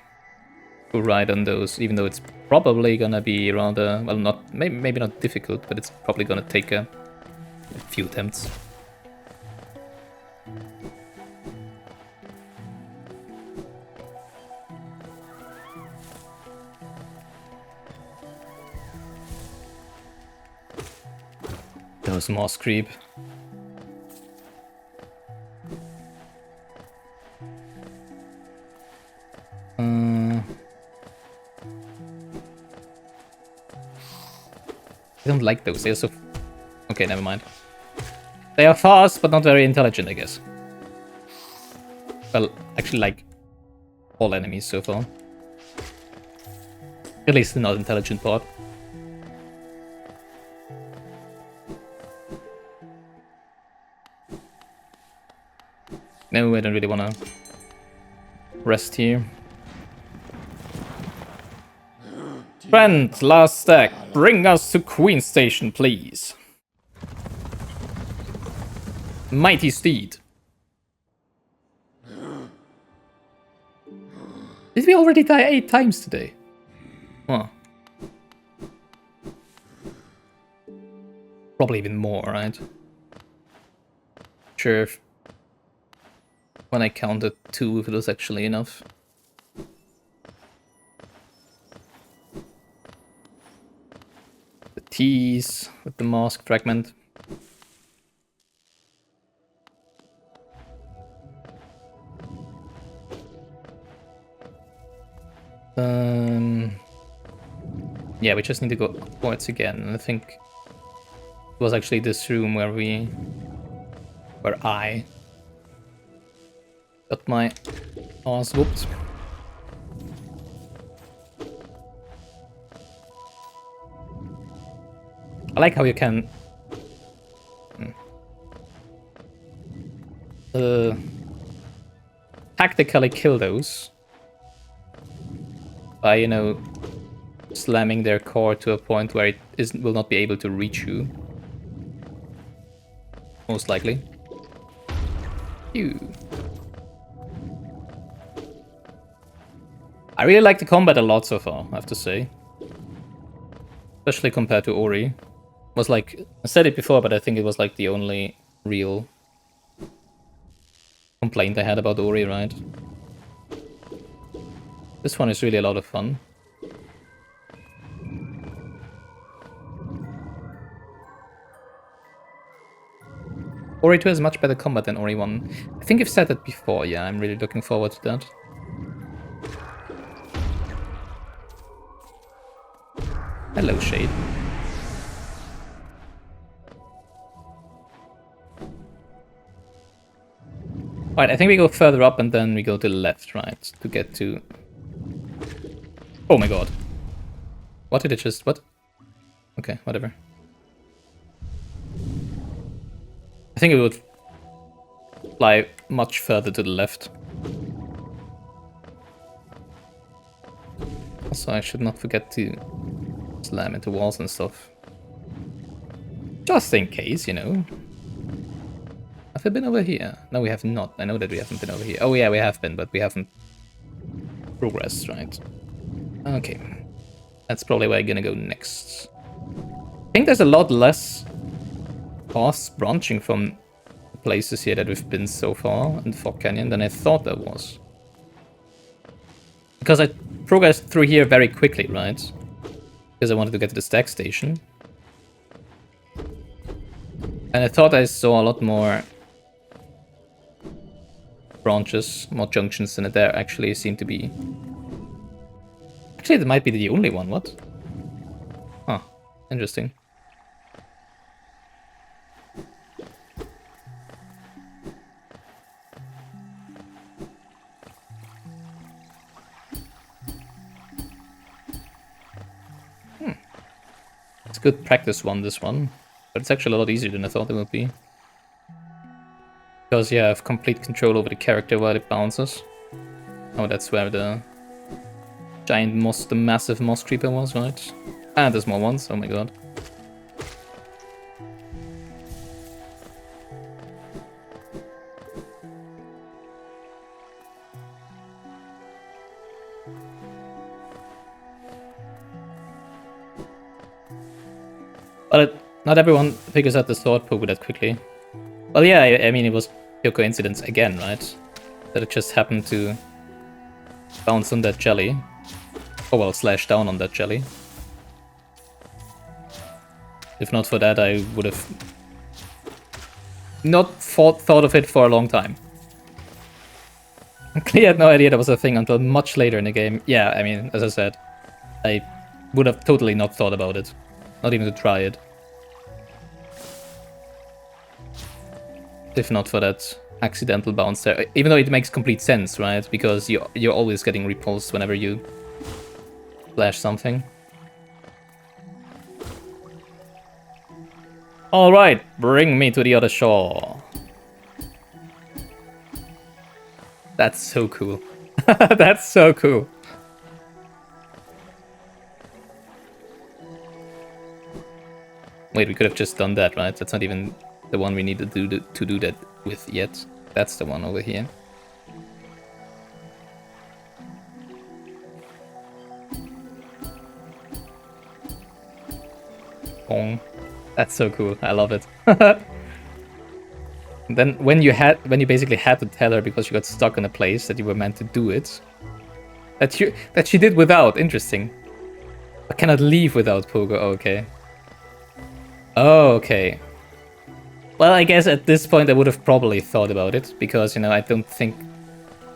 S1: to ride on those, even though it's probably gonna be rather, well, not maybe not difficult, but it's probably gonna take a few attempts. There was moss creep. I don't like those. They're so... Okay, never mind. They are fast, but not very intelligent, I guess. Well, actually, like all enemies so far. At least the not intelligent part. No, I don't really want to rest here. Friend, last stack. Bring us to Queen Station, please. Mighty steed. Did we already die 8 times today? Huh. Probably even more, right? Sure. When I counted 2, if it was actually enough. The T's with the mask fragment. Yeah, we just need to go upwards again, and I think was actually this room where I got my ass whooped. I like how you can tactically kill those by, you know, slamming their core to a point where it will not be able to reach you. Most likely. Phew. I really like the combat a lot so far, I have to say. Especially compared to Ori. Was like, I said it before, but I think it was like the only real complaint I had about Ori, right? This one is really a lot of fun. Ori 2 has much better combat than Ori 1. I think you've said that before, yeah, I'm really looking forward to that. Hello, Shade. Alright, I think we go further up and then we go to the left, right? To get to... Oh my god. What did it just... what? Okay, whatever. I think it would fly much further to the left. Also, I should not forget to slam into walls and stuff. Just in case, you know. Have we been over here? No, we have not. I know that we haven't been over here. Oh yeah, we have been, but we haven't progressed, right? Okay. That's probably where I'm gonna go next. I think there's a lot less paths branching from the places here that we've been so far in Fog Canyon than I thought there was. Because I progressed through here very quickly, right? Because I wanted to get to the stack station. And I thought I saw a lot more branches, more junctions than there actually seem to be. Actually, that might be the only one, what? Huh, interesting. It's a good practice one, this one. But it's actually a lot easier than I thought it would be. Because, yeah, I have complete control over the character while it bounces. Oh, that's where the giant moss, the massive moss creeper was, right? And the small ones, oh my god. But not everyone figures out the sword poke that quickly. Well, yeah, I mean, it was pure coincidence again, right? That it just happened to bounce on that jelly. Oh well, slash down on that jelly. If not for that, I would have not thought of it for a long time. I had no idea that was a thing until much later in the game. Yeah, I mean, as I said, I would have totally not thought about it. Not even to try it. If not for that accidental bounce there. Even though it makes complete sense, right? Because you're always getting repulsed whenever you flash something. Alright, bring me to the other shore. That's so cool. That's so cool. Wait, we could have just done that, right? That's not even the one we need to do that with yet. That's the one over here. Bong. That's so cool. I love it. Then when you basically had to tell her because you got stuck in a place that you were meant to do it, that she did without. Interesting. I cannot leave without Pogo. Oh, okay. Oh, okay. Well, I guess at this point I would have probably thought about it, because, you know, I don't think...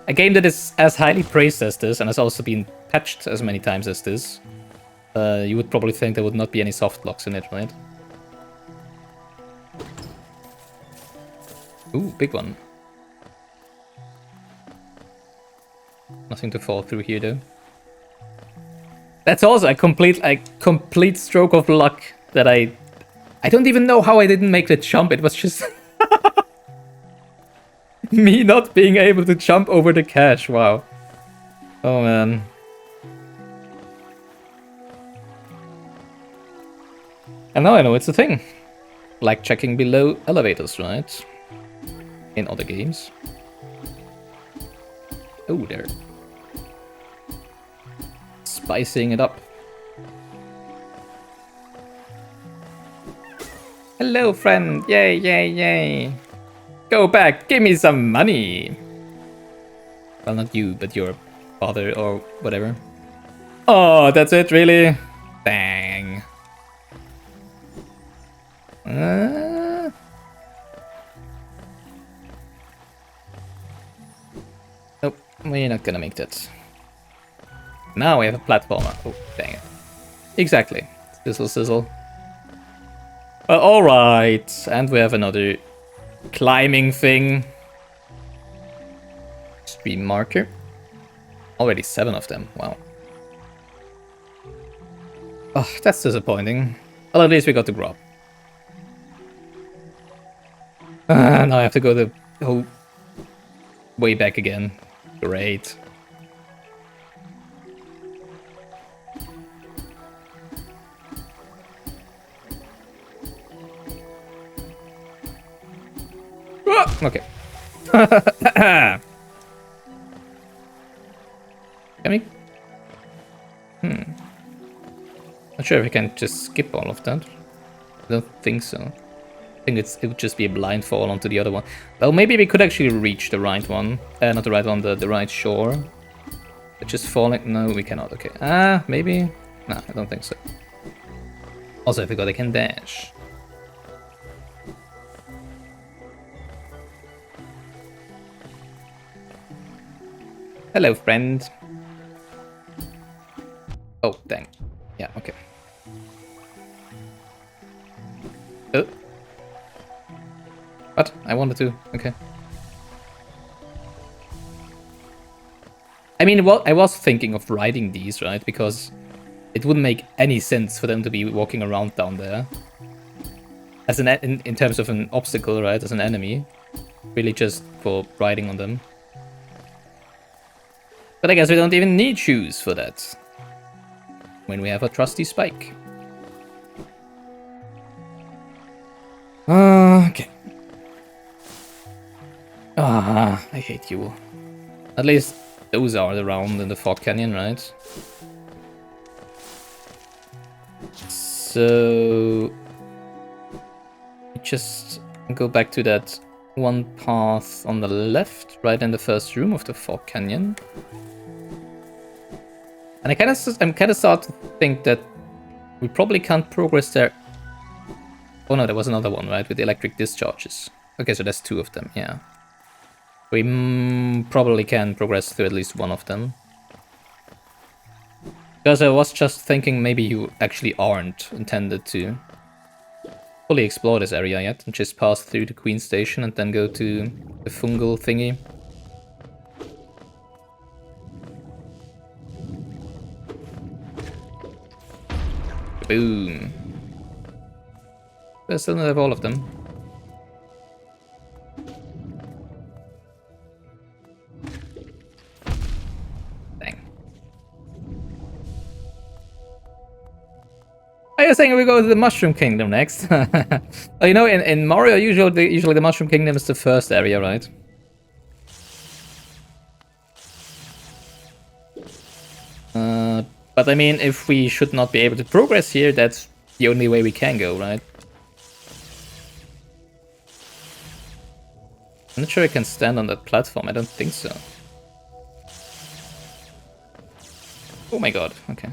S1: A game that is as highly praised as this, and has also been patched as many times as this, you would probably think there would not be any soft locks in it, right? big one. Nothing to fall through here though. That's also a complete stroke of luck that I don't even know how I didn't make the jump. It was just me not being able to jump over the cache. Wow. Oh man. And now I know it's a thing. Like checking below elevators, right? In other games. Oh, there. Spicing it up. Hello, friend. Yay, yay, yay. Go back. Give me some money. Well, not you, but your father or whatever. Oh, that's it, really? Dang. Nope, we're not gonna make that. Now we have a platformer. Oh, dang it. Exactly. Sizzle, sizzle. Alright, and we have another climbing thing. Stream marker. Already 7 of them, wow. Oh, that's disappointing. Well, at least we got the grub. Now I have to go the whole way back again. Great. Okay. Can we? Not sure if we can just skip all of that. I don't think so. I think it would just be a blind fall onto the other one. Well, maybe we could actually reach the right one. Not the right one, the right shore. But just falling... No, we cannot. Okay. Maybe? No, I don't think so. Also, I forgot I can dash. Hello, friend. Oh, dang. Yeah, okay. Oh. What? I wanted to. Okay. I mean, well, I was thinking of riding these, right? Because it wouldn't make any sense for them to be walking around down there. As an in terms of an obstacle, right? As an enemy. Really just for riding on them. But I guess we don't even need shoes for that. When we have a trusty spike. Okay. I hate you. At least those are around in the Fog Canyon, right? So... just go back to that one path on the left, right in the first room of the Fog Canyon. And I'm kind of starting to think that we probably can't progress there. Oh no, there was another one, right, with the electric discharges. Okay, so there's 2 of them, yeah. We probably can progress through at least one of them. Because I was just thinking maybe you actually aren't intended to fully explore this area yet, and just pass through the Queen Station and then go to the fungal thingy. Boom. I still don't have all of them. Dang. Are you saying we go to the Mushroom Kingdom next? Well, you know, in Mario, usually the Mushroom Kingdom is the first area, right? But I mean, if we should not be able to progress here, that's the only way we can go, right? I'm not sure I can stand on that platform, I don't think so. Oh my god, okay.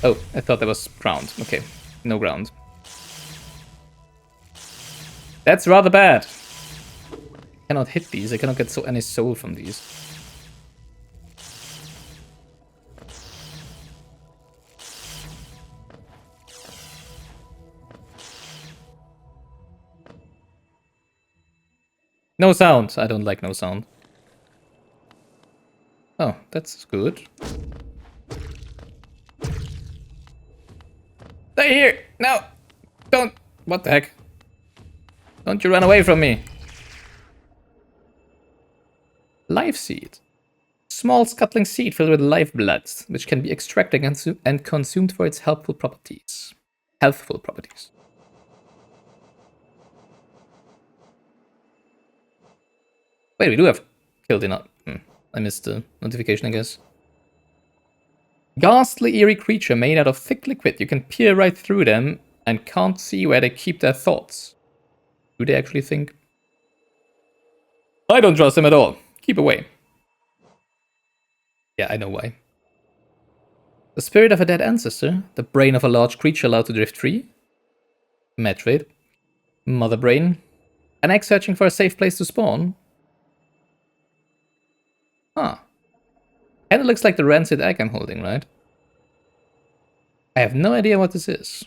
S1: Oh, I thought that was ground. Okay, no ground. That's rather bad. I cannot hit these. I cannot get any soul from these. No sound. I don't like no sound. Oh, that's good. Stay here! No! Don't! What the heck? Don't you run away from me! Life seed. Small scuttling seed filled with live blood, which can be extracted and consumed for its helpful properties. Healthful properties. Wait, we do have killed enough. I missed the notification, I guess. Ghastly, eerie creature made out of thick liquid. You can peer right through them and can't see where they keep their thoughts. Do they actually think? I don't trust them at all. Keep away. Yeah, I know why. The spirit of a dead ancestor. The brain of a large creature allowed to drift free. Metroid. Mother brain. An egg searching for a safe place to spawn. Huh. Kinda looks like the rancid egg I'm holding, right? I have no idea what this is.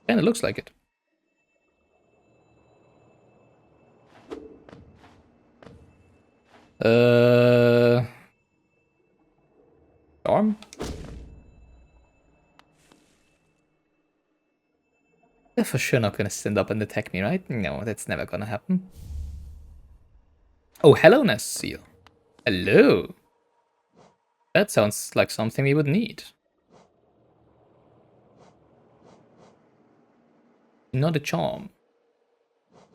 S1: Kinda looks like it. Arm? They're for sure not gonna stand up and attack me, right? No, that's never gonna happen. Oh, hello, Nest Seal. Hello. That sounds like something we would need. Not a charm.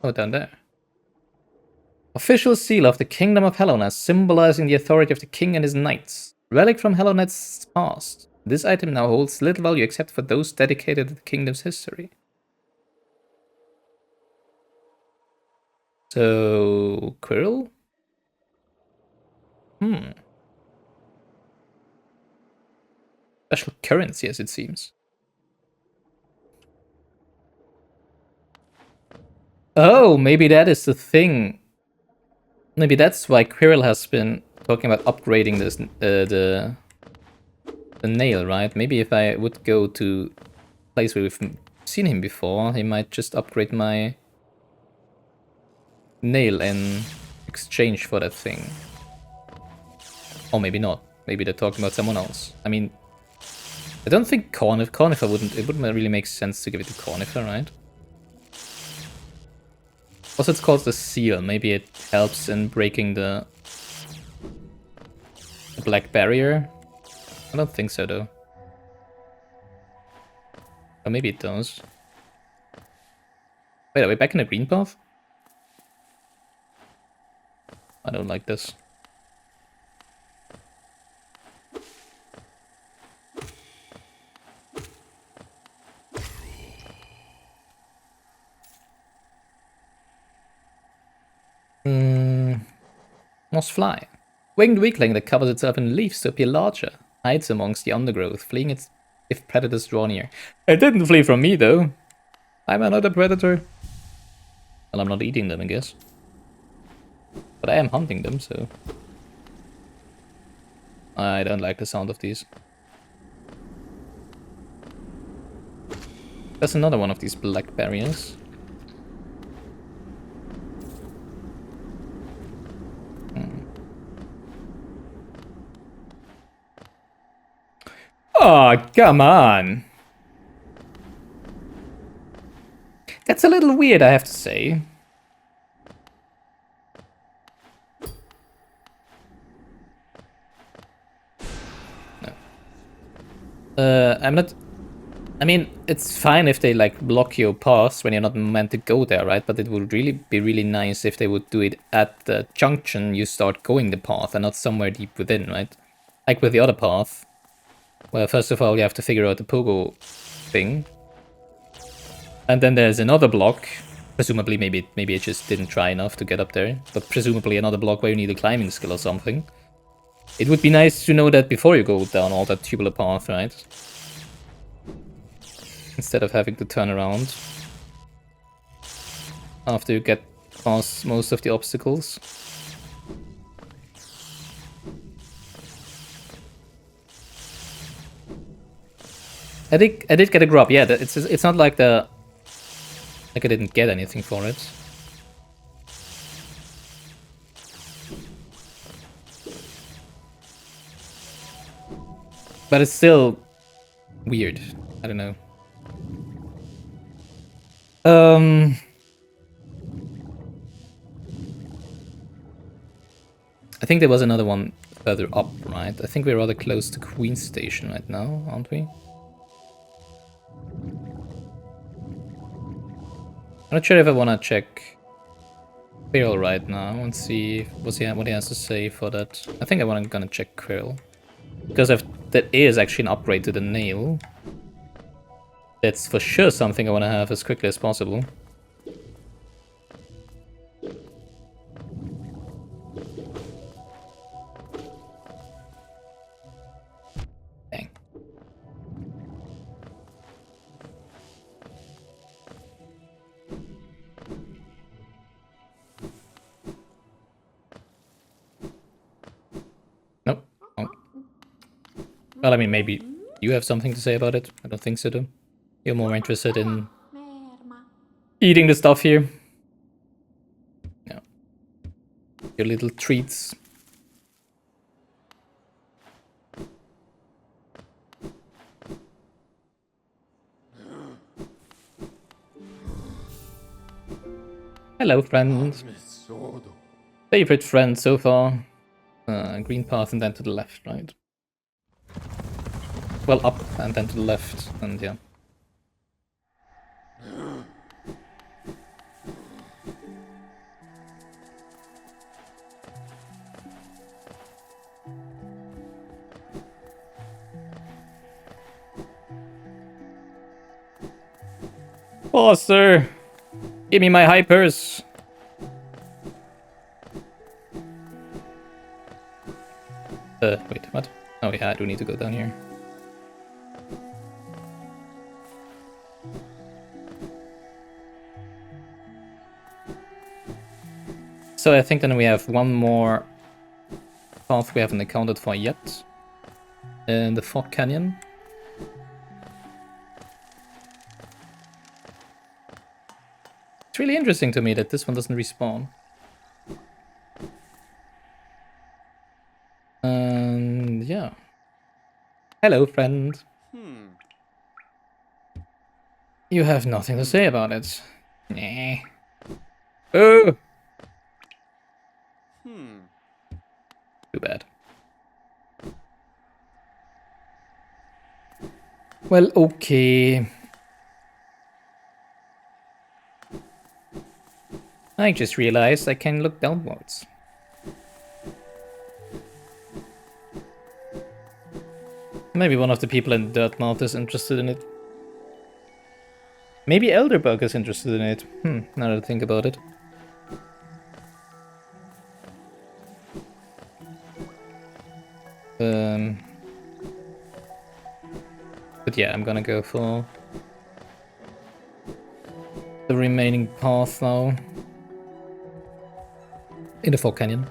S1: Oh, down there. Official seal of the Kingdom of Hellonas, symbolizing the authority of the king and his knights. Relic from Hellonet's past. This item now holds little value except for those dedicated to the kingdom's history. So, Quirrell? Special currency, as it seems. Oh, maybe that is the thing. Maybe that's why Quirrell has been talking about upgrading this the nail, right? Maybe if I would go to a place where we've seen him before, he might just upgrade my nail in exchange for that thing. Or maybe not. Maybe they're talking about someone else. I mean, I don't think Cornifer wouldn't really make sense to give it to Cornifer, right? Also, it's called the seal. Maybe it helps in breaking the black barrier. I don't think so, though. Or maybe it does. Wait, are we back in the green path? I don't like this. Moss fly. Winged weakling that covers itself in leaves to appear larger. Hides amongst the undergrowth, fleeing if predators draw near. It didn't flee from me, though. I'm another predator. Well, I'm not eating them, I guess. But I am hunting them, so... I don't like the sound of these. There's another one of these black barriers. Oh, come on. That's a little weird, I have to say. No. I'm not... I mean, it's fine if they, like, block your paths when you're not meant to go there, right? But it would really be really nice if they would do it at the junction you start going the path and not somewhere deep within, right? Like with the other path. Well, first of all, you have to figure out the pogo thing. And then there's another block. Presumably, maybe it just didn't try enough to get up there. But presumably another block where you need a climbing skill or something. It would be nice to know that before you go down all that tubular path, right? Instead of having to turn around. After you get past most of the obstacles. I did get a grub. Yeah, it's not like the Like I didn't get anything for it. But it's still weird. I don't know. I think there was another one further up, right? I think we're rather close to Queen Station right now, aren't we? I'm not sure if I want to check Quirrell right now and see what he has to say for that. I think I'm gonna check Quirrell. Because if that is actually an upgrade to the nail, that's for sure something I want to have as quickly as possible. Dang. Nope. Oh. Well, I mean, maybe you have something to say about it. I don't think so, though. You're more interested in eating the stuff here. Yeah. Your little treats. Hello, friend. Favorite friend so far. Green path and then to the left, right? Well, up and then to the left, and yeah. Foster! Give me my hypers! Wait, what? Oh yeah, I do need to go down here. So I think then we have one more path we haven't accounted for yet. In the Fog Canyon. It's really interesting to me that this one doesn't respawn. And yeah. Hello, friend. You have nothing to say about it. Nah. Oh! Too bad. Well, okay. I just realized I can look downwards. Maybe one of the people in Dirtmouth is interested in it. Maybe Elderbug is interested in it. Now that I think about it. But yeah, I'm gonna go for the remaining path now. In the Fog Canyon.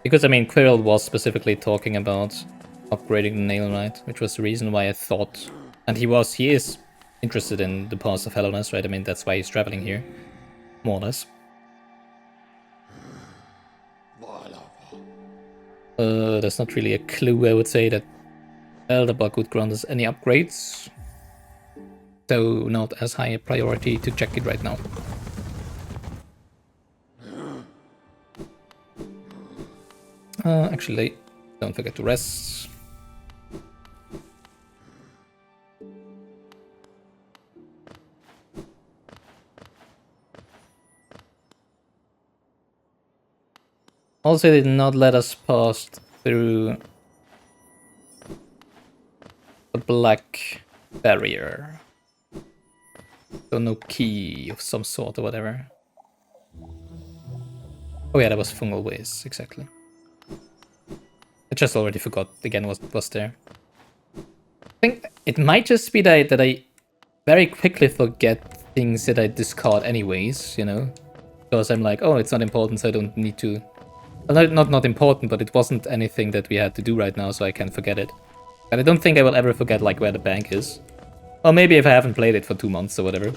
S1: Because, I mean, Quirrell was specifically talking about upgrading the nail, right? Which was the reason why I thought... And he is interested in the Pass of Hellunas, right? I mean, that's why he's traveling here. More or less. There's not really a clue, I would say, that Elderbug would grant us any upgrades. Though not as high a priority to check it right now. Actually, don't forget to rest. Also, they did not let us pass through the black barrier. So no key of some sort or whatever. Oh yeah, that was fungal waste, exactly. I just already forgot again what was there. I think it might just be that I very quickly forget things that I discard anyways, you know? Because I'm like, oh, it's not important, so I don't need to... Well, not important, but it wasn't anything that we had to do right now, so I can forget it. But I don't think I will ever forget, like, where the bank is. Well, maybe if I haven't played it for 2 months or whatever.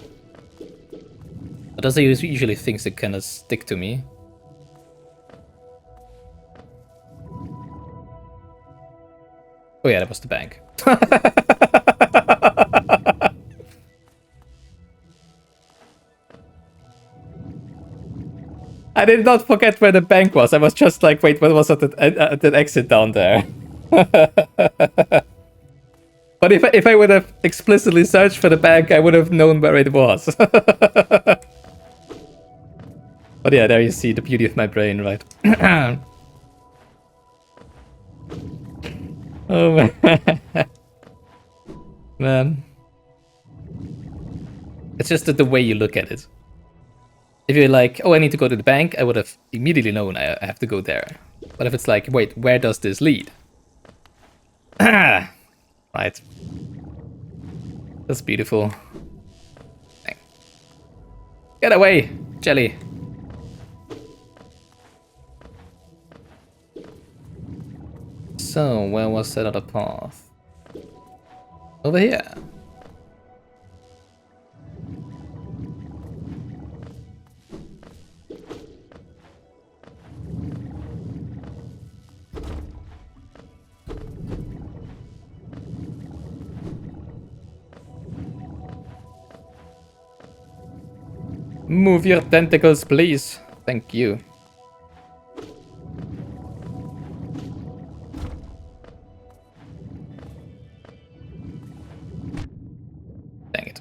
S1: But those are usually things that kind of stick to me. Oh yeah, that was the bank. I did not forget where the bank was. I was just like, wait, what was at that exit down there? But if I would have explicitly searched for the bank, I would have known where it was. But yeah, there you see the beauty of my brain, right? Oh man. Man. It's just the way you look at it. If you're like, oh, I need to go to the bank, I would have immediately known I have to go there. But if it's like, wait, where does this lead? Right. That's beautiful. Dang. Get away, Jelly. So, where was that other path? Over here. Move your tentacles, please. Thank you. Dang it.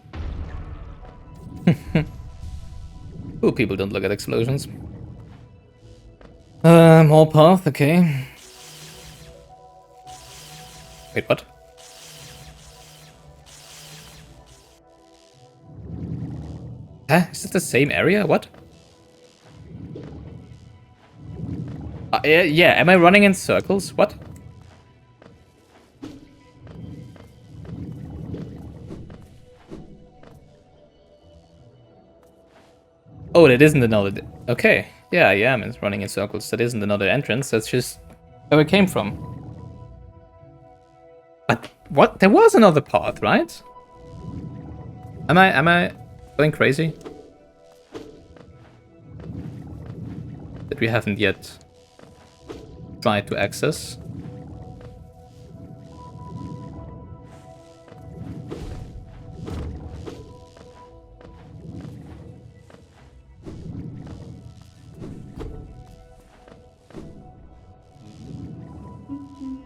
S1: Cool people don't look at explosions. More path, okay. Wait, what? Huh? Is it the same area? What? Yeah, am I running in circles? What? Oh, that isn't another... Okay. Yeah, I am running in circles. That isn't another entrance. That's just where it came from. But what? There was another path, right? Am I going crazy? That we haven't yet tried to access.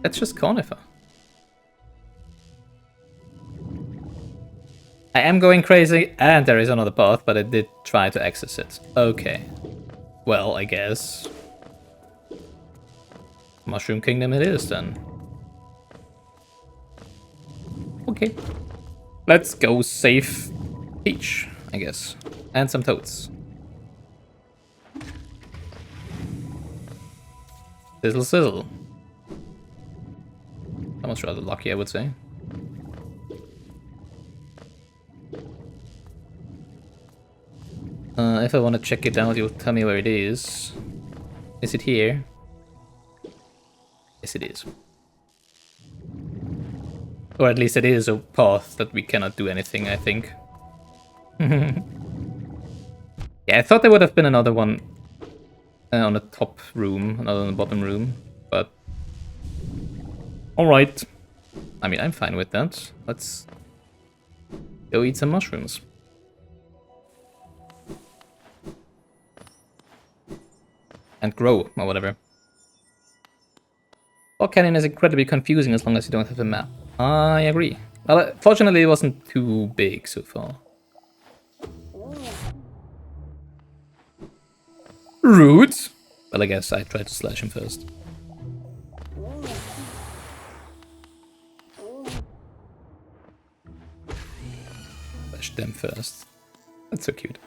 S1: That's just Conifer. I am going crazy, and there is another path, but I did try to access it. Okay. Well, I guess. Mushroom Kingdom it is, then. Okay. Let's go save Peach, I guess. And some toads. Sizzle sizzle. Almost rather lucky, I would say. If I want to check it out, you'll tell me where it is. Is it here? Yes, it is. Or at least it is a path that we cannot do anything, I think. Yeah, I thought there would have been another one on the top room, another on the bottom room, but... Alright. I mean, I'm fine with that. Let's go eat some mushrooms. And grow, or whatever. Block Canyon is incredibly confusing as long as you don't have a map. I agree. Well, fortunately it wasn't too big so far. Rude! Well, I guess I tried to slash him first. Slash them first. That's so cute.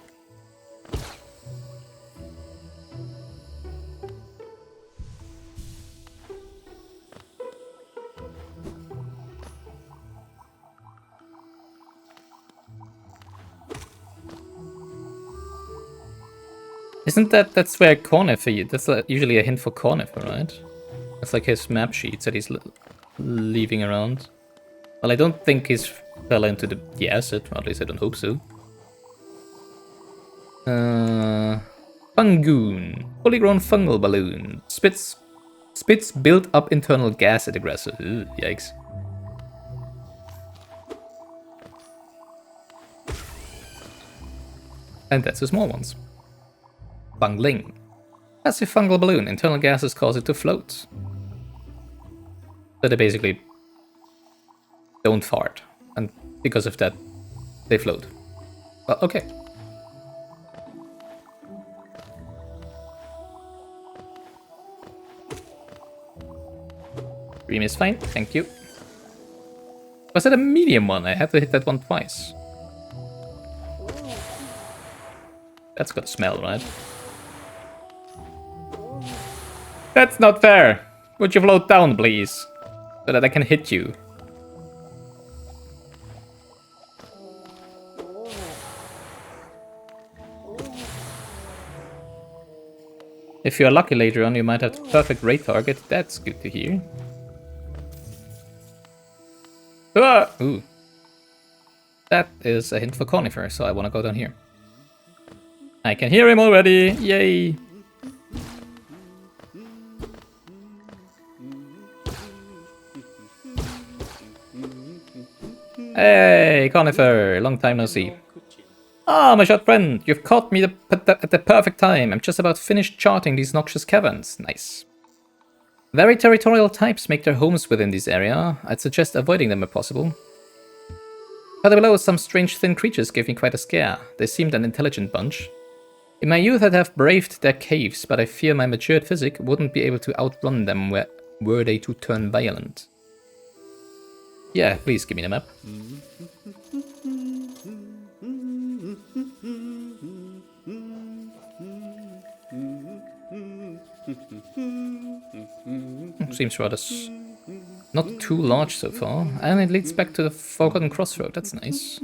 S1: Isn't that's where Cornifer, that's usually a hint for Cornifer, right? That's like his map sheets that he's leaving around. Well, I don't think he's fell into the acid, or at least I don't hope so. Fungoon. Fully grown fungal balloon. Spits built up internal gas at aggressor. Ooh, yikes. And that's the small ones. Fungling. Passive fungal balloon. Internal gases cause it to float. So they basically don't fart. And because of that, they float. Well, okay. Dream is fine, thank you. Was that a medium one? I had to hit that one twice. That's got smell, right? That's not fair! Would you float down, please? So that I can hit you. If you're lucky later on, you might have the perfect raid target. That's good to hear. Ah! Ooh. That is a hint for Conifer, so I want to go down here. I can hear him already! Yay! Hey, Conifer! Long time no see. Ah, my short friend! You've caught me at the perfect time. I'm just about finished charting these noxious caverns. Nice. Very territorial types make their homes within this area. I'd suggest avoiding them if possible. Further below, some strange thin creatures gave me quite a scare. They seemed an intelligent bunch. In my youth, I'd have braved their caves, but I fear my matured physique wouldn't be able to outrun them were they to turn violent. Yeah, please give me the map. Seems rather not too large so far, and it leads back to the Forgotten Crossroad. That's nice.